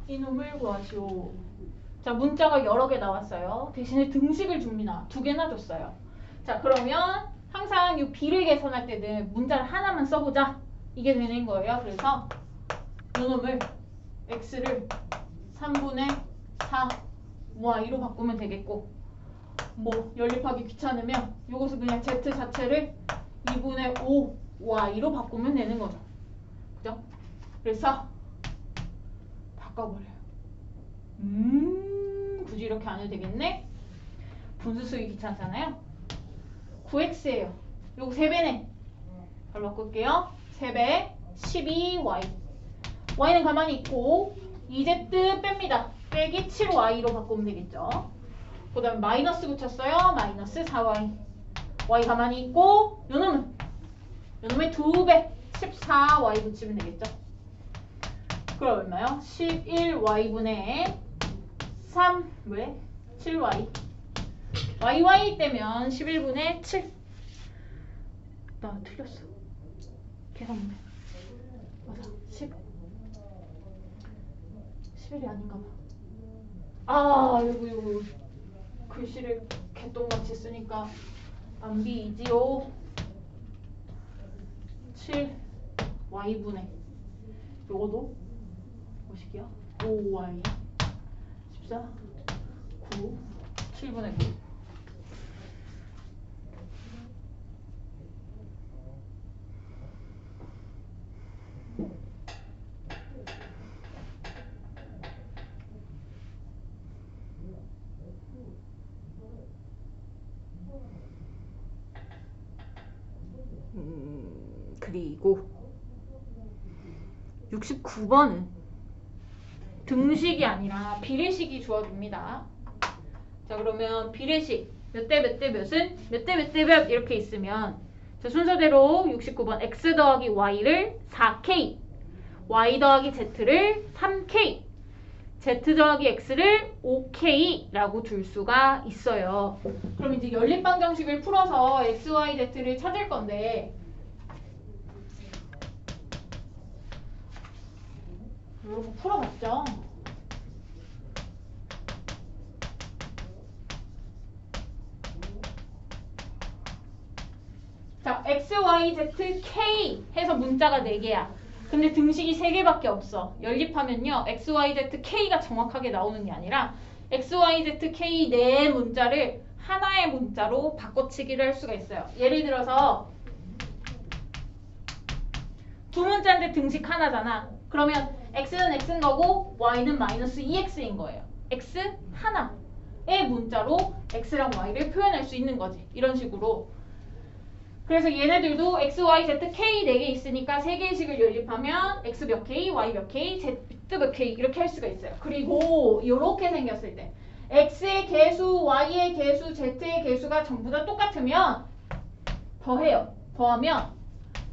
이놈을 구하시오. 자, 문자가 여러 개 나왔어요. 대신에 등식을 줍니다. 2개나 줬어요. 자, 그러면 항상 이 B를 계산할 때는 문자를 하나만 써보자. 이게 되는 거예요. 그래서 이놈을 X를 3분의 4 Y로 바꾸면 되겠고 뭐 연립하기 귀찮으면 이것을 그냥 Z 자체를 2분의 5 Y로 바꾸면 되는 거죠. 그죠? 그래서 바꿔버려요. 굳이 이렇게 안 해도 되겠네? 분수 쓰기 귀찮잖아요. 9x예요. 요거 3배네. 바로 바꿀게요. 3배 12y. y는 가만히 있고 2z 뺍니다. 빼기 7y로 바꾸면 되겠죠. 그 다음에 마이너스 붙였어요. 마이너스 4y. y 가만히 있고 요놈의 2배 14y 붙이면 되겠죠. 그럼 얼마요? 11y분의 3 왜? 7y yy 떼면 11분의 7 나 틀렸어. 계산문제. 맞아. 11이 아닌가 봐. 아, 이거 글씨를 개똥같이 쓰니까 안 비이지요. 7 y분의 요거도 뭐식이야? 5y 14 9 7분의 9. 그리고 69번은 등식이 아니라 비례식이 주어집니다. 자, 그러면 비례식 몇 대 몇 대 몇은 몇 대 몇 대 몇 이렇게 있으면 자, 순서대로 69번 x 더하기 y를 4k, y 더하기 z를 3k, z 더하기 x를 5k라고 둘 수가 있어요. 그럼 이제 연립방정식을 풀어서 x, y, z를 찾을 건데 이렇게 풀어봤죠? 자, x, y, z, k 해서 문자가 4개야. 근데 등식이 3개밖에 없어. 연립하면요. x, y, z, k가 정확하게 나오는 게 아니라 x, y, z, k 4 문자를 하나의 문자로 바꿔치기를 할 수가 있어요. 예를 들어서 두 문자인데 등식 하나잖아. 그러면 x는 x인 거고 y는 마이너스 2x인 거예요. x 하나의 문자로 x랑 y를 표현할 수 있는 거지. 이런 식으로. 그래서 얘네들도 x, y, z, k 4개 있으니까 3개의 식을 연립하면 x 몇 k, y 몇 k, z 몇 k 이렇게 할 수가 있어요. 그리고 이렇게 생겼을 때 x의 개수, y의 개수, z의 개수가 전부 다 똑같으면 더해요. 더하면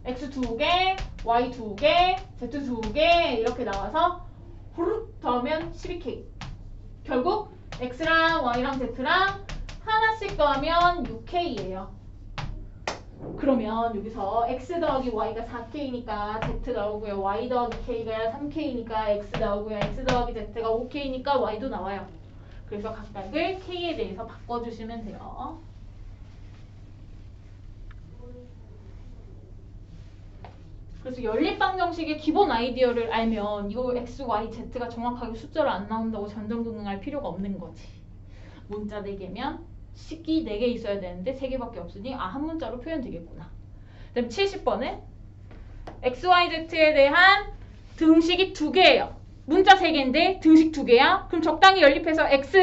x 2개, y 2개, z 2개 이렇게 나와서 후룩 더하면 12k. 결국 x랑 y랑 z랑 하나씩 더하면 6k예요. 그러면 여기서 x 더하기 y가 4k니까 z 나오고요. y 더하기 k가 3k니까 x 나오고요. x 더하기 z가 5k니까 y도 나와요. 그래서 각각을 k에 대해서 바꿔주시면 돼요. 그래서 연립방정식의 기본 아이디어를 알면 이거 x, y, z가 정확하게 숫자로 안 나온다고 전전긍긍할 필요가 없는 거지. 문자 4개면 식이 4개 있어야 되는데 3개밖에 없으니 한 문자로 표현되겠구나. 그다음 70번은 x, y, z에 대한 등식이 2개예요. 문자 3개인데 등식 2개야. 그럼 적당히 연립해서 x,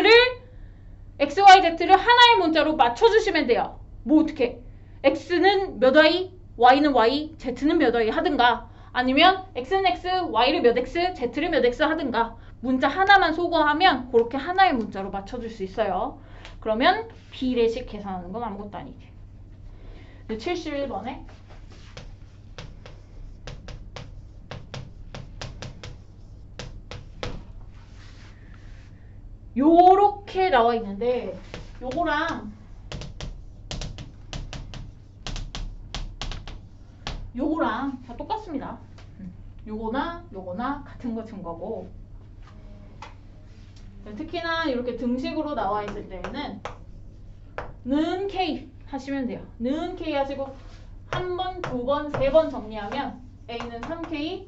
y, z를 하나의 문자로 맞춰주시면 돼요. 뭐 어떻게? x는 몇 y, y는 y, z는 몇 y 하든가 아니면 x는 x, y를 몇 x, z를 몇 x 하든가 문자 하나만 소거하면 그렇게 하나의 문자로 맞춰줄 수 있어요. 그러면 비례식 계산하는 건 아무것도 아니지. 71번에 요렇게 나와 있는데 요거랑 다 똑같습니다. 요거나 같은 거 준 거고 특히나 이렇게 등식으로 나와 있을 때에는 는 K 하시면 돼요. 는 K 하시고 한 번, 두 번, 세 번 정리하면 A는 3K,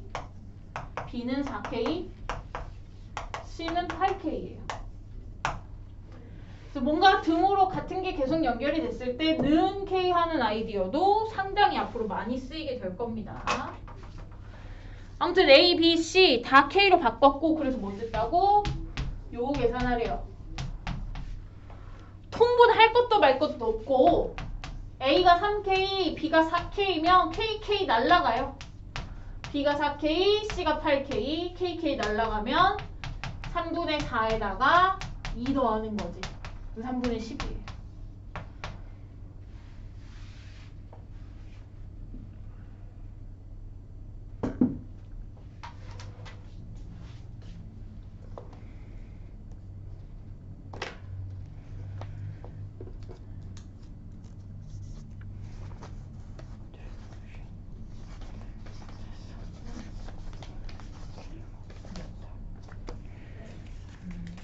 B는 4K, C는 8K예요. 그래서 뭔가 등으로 같은 게 계속 연결이 됐을 때 는 K 하는 아이디어도 상당히 앞으로 많이 쓰이게 될 겁니다. 아무튼 A, B, C 다 K로 바꿨고 그래서 뭐 됐다고? 요거 계산하래요. 통분할 것도 말 것도 없고 A가 3K, B가 4K면 KK 날라가요. B가 4K, C가 8K, KK 날라가면 3분의 4에다가 2 더하는 거지. 3분의 10이에요.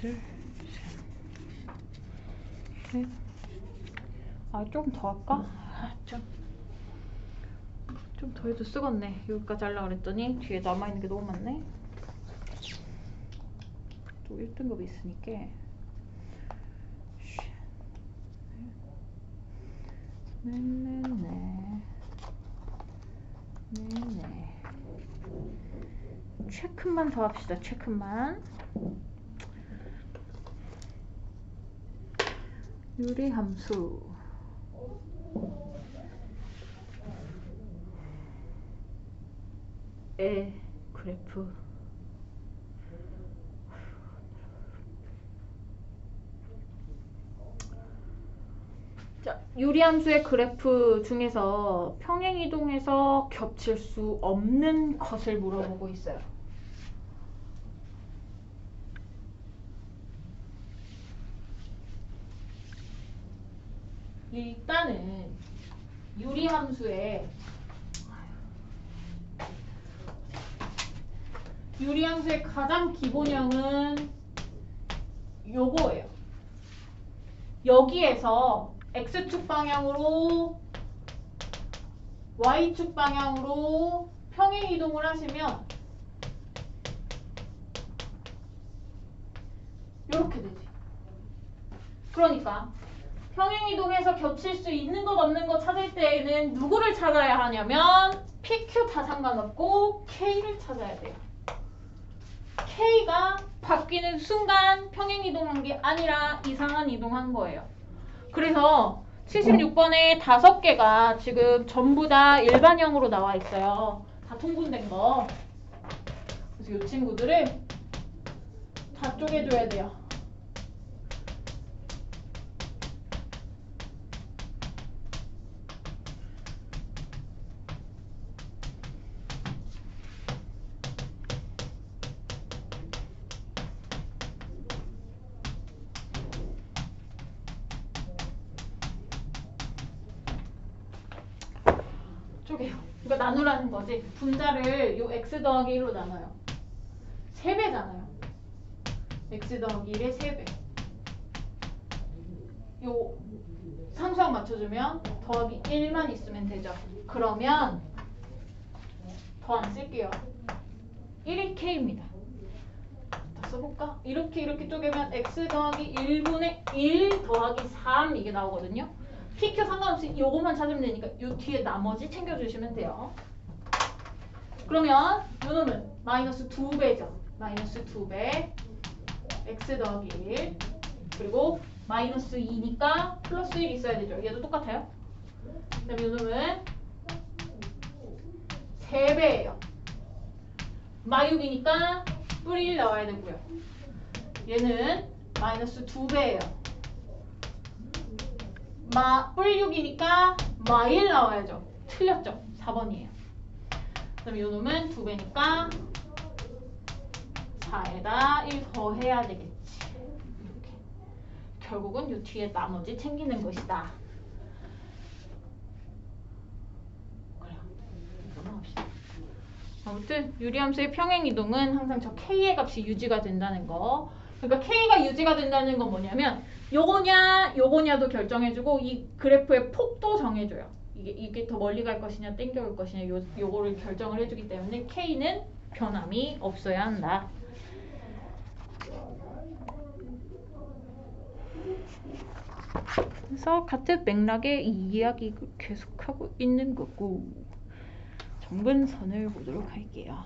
둘, 셋, 넷. 아, 조금 더 할까? 좀 더 해도 쓰겄네. 여기까지 하려고 그랬더니 뒤에 남아있는 게 너무 많네. 또 1등급이 있으니까. 네네네. 체크만 더 합시다. 체크만. 유리함수. 의 그래프. 자, 유리함수의 그래프 중에서 평행이동에서 겹칠 수 없는 것을 물어보고 있어요. 일단은 유리함수의 가장 기본형은 요거예요. 여기에서 X축 방향으로 Y축 방향으로 평행이동을 하시면 이렇게 되지. 그러니까 평행이동해서 겹칠 수 있는 것 없는 것 찾을 때에는 누구를 찾아야 하냐면 PQ 다 상관없고 K를 찾아야 돼요. K가 바뀌는 순간 평행이동한 게 아니라 이상한 이동한 거예요. 그래서 76번에 5개가 지금 전부 다 일반형으로 나와 있어요. 다 통분된 거. 그래서 이 친구들을 다 쪼개줘야 돼요. 쪼개요. 이거 나누라는 거지. 분자를 요 x 더하기 1로 나눠요. 3배잖아요. x 더하기 1의 3배. 요 상수항 맞춰주면 더하기 1만 있으면 되죠. 그러면 더 안 쓸게요. 1이 k입니다. 다 써볼까? 이렇게 쪼개면 x 더하기 1분의 1 더하기 3 이게 나오거든요. PQ 상관없이 요거만 찾으면 되니까 요 뒤에 나머지 챙겨주시면 돼요. 그러면 요 놈은 마이너스 2배죠. 마이너스 2배 x 더하기 1 그리고 마이너스 2니까 플러스 1 있어야 되죠. 얘도 똑같아요. 그 다음에 요 놈은 3배예요. 마육이니까 뿔 1 나와야 되고요. 얘는 마이너스 2배예요. 뿔 6이니까 마1 나와야죠. 틀렸죠. 4번이에요. 그 다음에 요 놈은 2배니까 4에다 1 더해야 되겠지. 이렇게. 결국은 요 뒤에 나머지 챙기는 것이다. 그래요. 넘어갑시다. 아무튼 유리함수의 평행이동은 항상 저 K의 값이 유지가 된다는 거. 그러니까 K가 유지가 된다는 건 뭐냐면 요거냐도 결정해주고 이 그래프의 폭도 정해줘요. 이게 더 멀리 갈 것이냐 땡겨올 것이냐 요거를 결정을 해주기 때문에 K는 변함이 없어야 한다. 그래서 같은 맥락의 이야기를 계속하고 있는 거고 점근선을 보도록 할게요.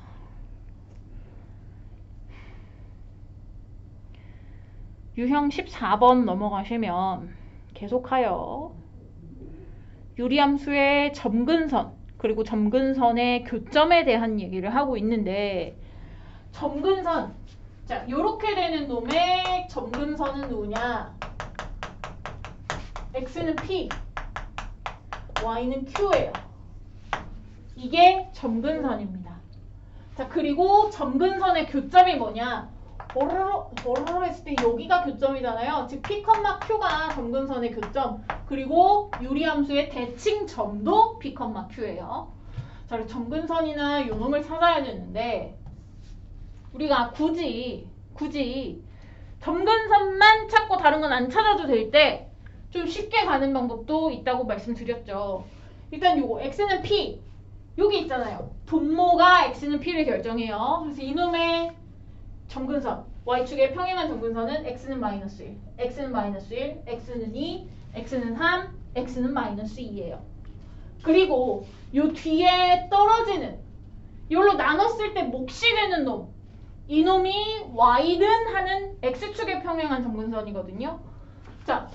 유형 14번 넘어가시면 계속하여 유리함수의 점근선 그리고 점근선의 교점에 대한 얘기를 하고 있는데 점근선 자 요렇게 되는 놈의 점근선은 누구냐 x는 p y는 q예요. 이게 점근선입니다. 자 그리고 점근선의 교점이 뭐냐 보르르 했을 때 여기가 교점이잖아요. 즉 P, Q가 점근선의 교점 그리고 유리함수의 대칭점도 P, Q예요. 자, 그래서 점근선이나 요놈을 찾아야 되는데 우리가 굳이 점근선만 찾고 다른 건 안 찾아도 될 때 좀 쉽게 가는 방법도 있다고 말씀드렸죠. 일단 요거 x는 p 여기 있잖아요. 분모가 x는 p를 결정해요. 그래서 이놈의 점근선 y축의 평행한 점근선은 x는 마이너스 1, x는 마이너스 1, x는 2, x는 3, x는 마이너스 2예요. 그리고 요 뒤에 떨어지는 이걸로 나눴을 때 몫이 되는 놈 이놈이 y는 하는 x축의 평행한 점근선이거든요. 자,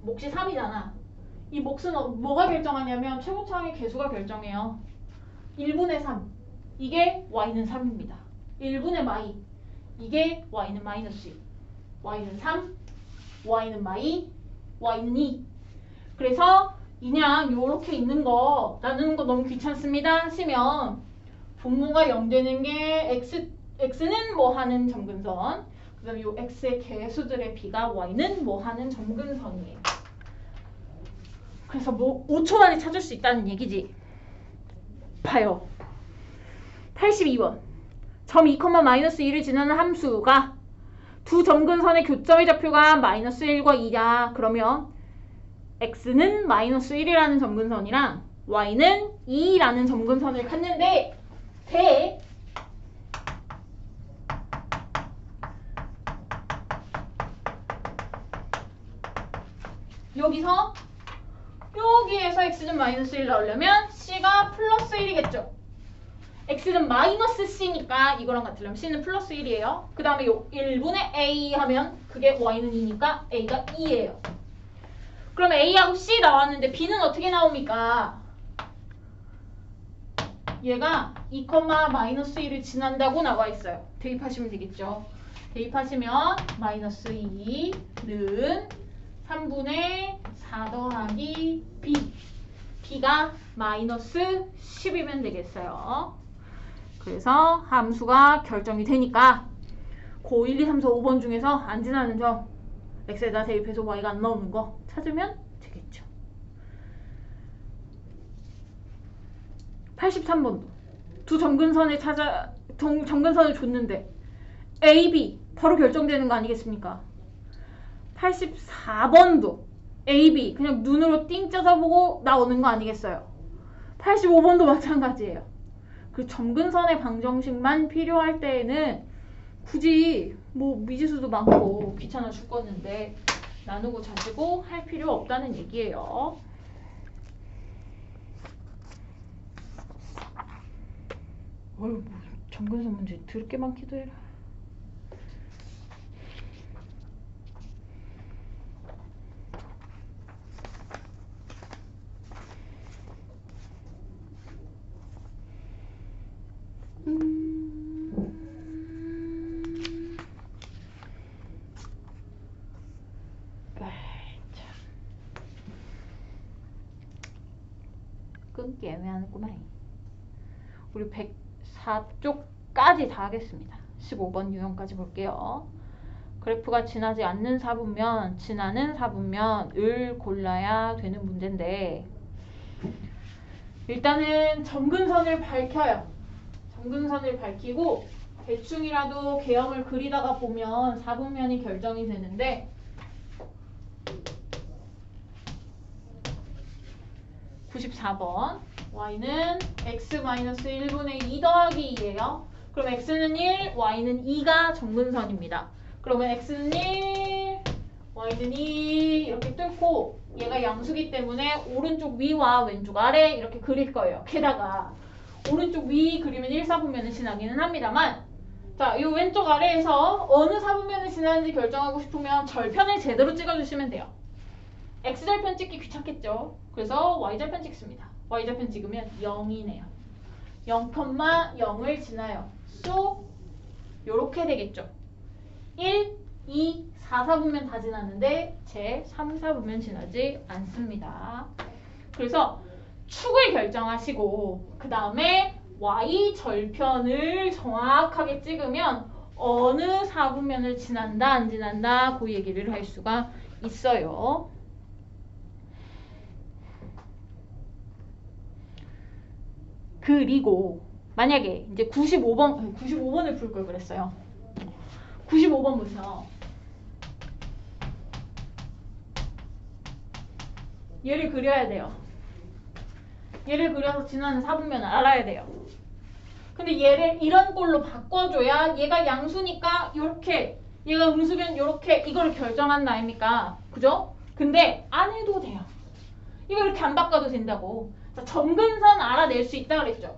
몫이 3이잖아. 이 몫은 뭐가 결정하냐면 최고차항의 개수가 결정해요. 1분의 3 이게 y는 3입니다. 1분의 마이 이게 y는 마이너스 1 y는 3 y는 마이 y는 2 그래서 그냥 요렇게 있는 거 나누는 거 너무 귀찮습니다 하시면 분모가 0 되는 게 x는 뭐 하는 점근선 그 다음에 요 x의 개수들의 b가 y는 뭐 하는 점근선이에요. 그래서 뭐 5초 만에 찾을 수 있다는 얘기지. 봐요. 82번. 점 2, 마이너스 2를 지나는 함수가 두 점근선의 교점의 좌표가 마이너스 1과 2야. 그러면 x는 마이너스 1이라는 점근선이랑 y는 2라는 점근선을 갖는데 여기서 여기에서 x는 마이너스 1 나오려면 c가 플러스 1이겠죠. x는 마이너스 c니까 이거랑 같으려면 c는 플러스 1이에요. 그 다음에 요 1분의 a 하면 그게 y는 2니까 a가 2예요. 그러면 a하고 c 나왔는데 b는 어떻게 나옵니까? 얘가 2, 마이너스 1을 지난다고 나와 있어요. 대입하시면 되겠죠. 대입하시면 마이너스 2는 3분의 4 더하기 b b가 마이너스 10이면 되겠어요. 그래서 함수가 결정이 되니까 고 1, 2, 3, 4, 5번 중에서 안 지나는 점 x에다 대입해서 y가 안 나오는 거 찾으면 되겠죠. 83번도 두 점근선을 점근선을 줬는데 A, B 바로 결정되는 거 아니겠습니까? 84번도 A, B 그냥 눈으로 띵 쪄다보고 나오는 거 아니겠어요? 85번도 마찬가지예요. 그 점근선의 방정식만 필요할 때에는 굳이 뭐 미지수도 많고 귀찮아 죽겠는데 나누고 자지고 할 필요 없다는 얘기예요. 어휴, 뭐 점근선 문제 더럽게 많기도 해라. 끊기 애매하구만. 우리 104쪽까지 다 하겠습니다. 15번 유형까지 볼게요. 그래프가 지나지 않는 사분면, 지나는 사분면을 골라야 되는 문제인데 일단은 점근선을 밝혀요. 점근선을 밝히고 대충이라도 개형을 그리다가 보면 사분면이 결정이 되는데 94번 y는 x-1분의 2 더하기 2예요. 그럼 x는 1, y는 2가 점근선입니다. 그러면 x는 1, y는 2 이렇게 뚫고 얘가 양수기 때문에 오른쪽 위와 왼쪽 아래 이렇게 그릴 거예요. 게다가 오른쪽 위 그리면 1사분면을 지나기는 합니다만 자, 이 왼쪽 아래에서 어느 사분면을 지나는지 결정하고 싶으면 절편을 제대로 찍어주시면 돼요. x절편 찍기 귀찮겠죠. 그래서 y절편 찍습니다. y절편 찍으면 0이네요. 0,0을 지나요. 쏙 요렇게 되겠죠. 1, 2, 4, 4분면 다 지났는데 제 3, 4분면 지나지 않습니다. 그래서 축을 결정하시고 그 다음에 y절편을 정확하게 찍으면 어느 4분면을 지난다 안 지난다 그 얘기를 할 수가 있어요. 그리고 만약에 이제 95번을 풀 걸 그랬어요. 95번 보세요. 얘를 그려야 돼요. 얘를 그려서 지나는 사분면을 알아야 돼요. 근데 얘를 이런 꼴로 바꿔줘야 얘가 양수니까 요렇게, 얘가 음수면 요렇게 이걸 결정한다 아닙니까? 그죠? 근데 안 해도 돼요. 이거 이렇게 안 바꿔도 된다고. 자, 점근선 알아낼 수 있다 그랬죠?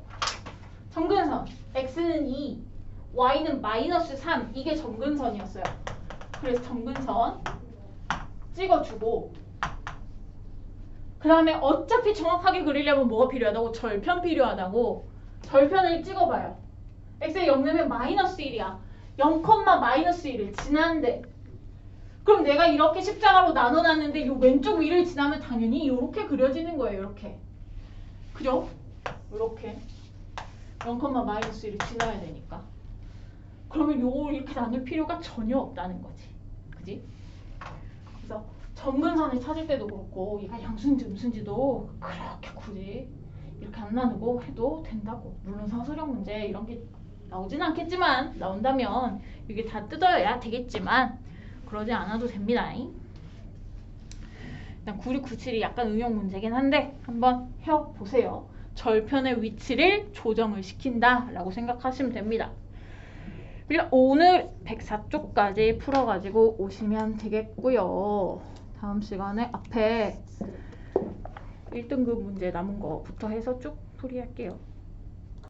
점근선 x는 2, y는 마이너스 3. 이게 점근선이었어요. 그래서 점근선 찍어주고, 그 다음에 어차피 정확하게 그리려면 뭐가 필요하다고? 절편 필요하다고. 절편을 찍어봐요. x의 0 내면 마이너스 1이야. 0, 마이너스 1을 지난데, 그럼 내가 이렇게 십자가로 나눠놨는데 요 왼쪽 위를 지나면 당연히 이렇게 그려지는 거예요. 이렇게. 그죠? 이렇게 0, 마이너스 1을 지나야 되니까. 그러면 요걸 이렇게 나눌 필요가 전혀 없다는 거지. 그지? 그래서 점근선을 찾을 때도 그렇고 얘가 양수인지 음수인지도 그렇게 굳이 이렇게 안 나누고 해도 된다고. 물론 서술형 문제 이런 게 나오진 않겠지만, 나온다면 이게 다 뜯어야 되겠지만 그러지 않아도 됩니다. 일단 9697이 약간 응용 문제긴 한데 한번 해보세요. 절편의 위치를 조정을 시킨다 라고 생각하시면 됩니다. 일단 오늘 104쪽까지 풀어가지고 오시면 되겠고요. 다음 시간에 앞에 1등급 문제 남은 거부터 해서 쭉 풀이할게요.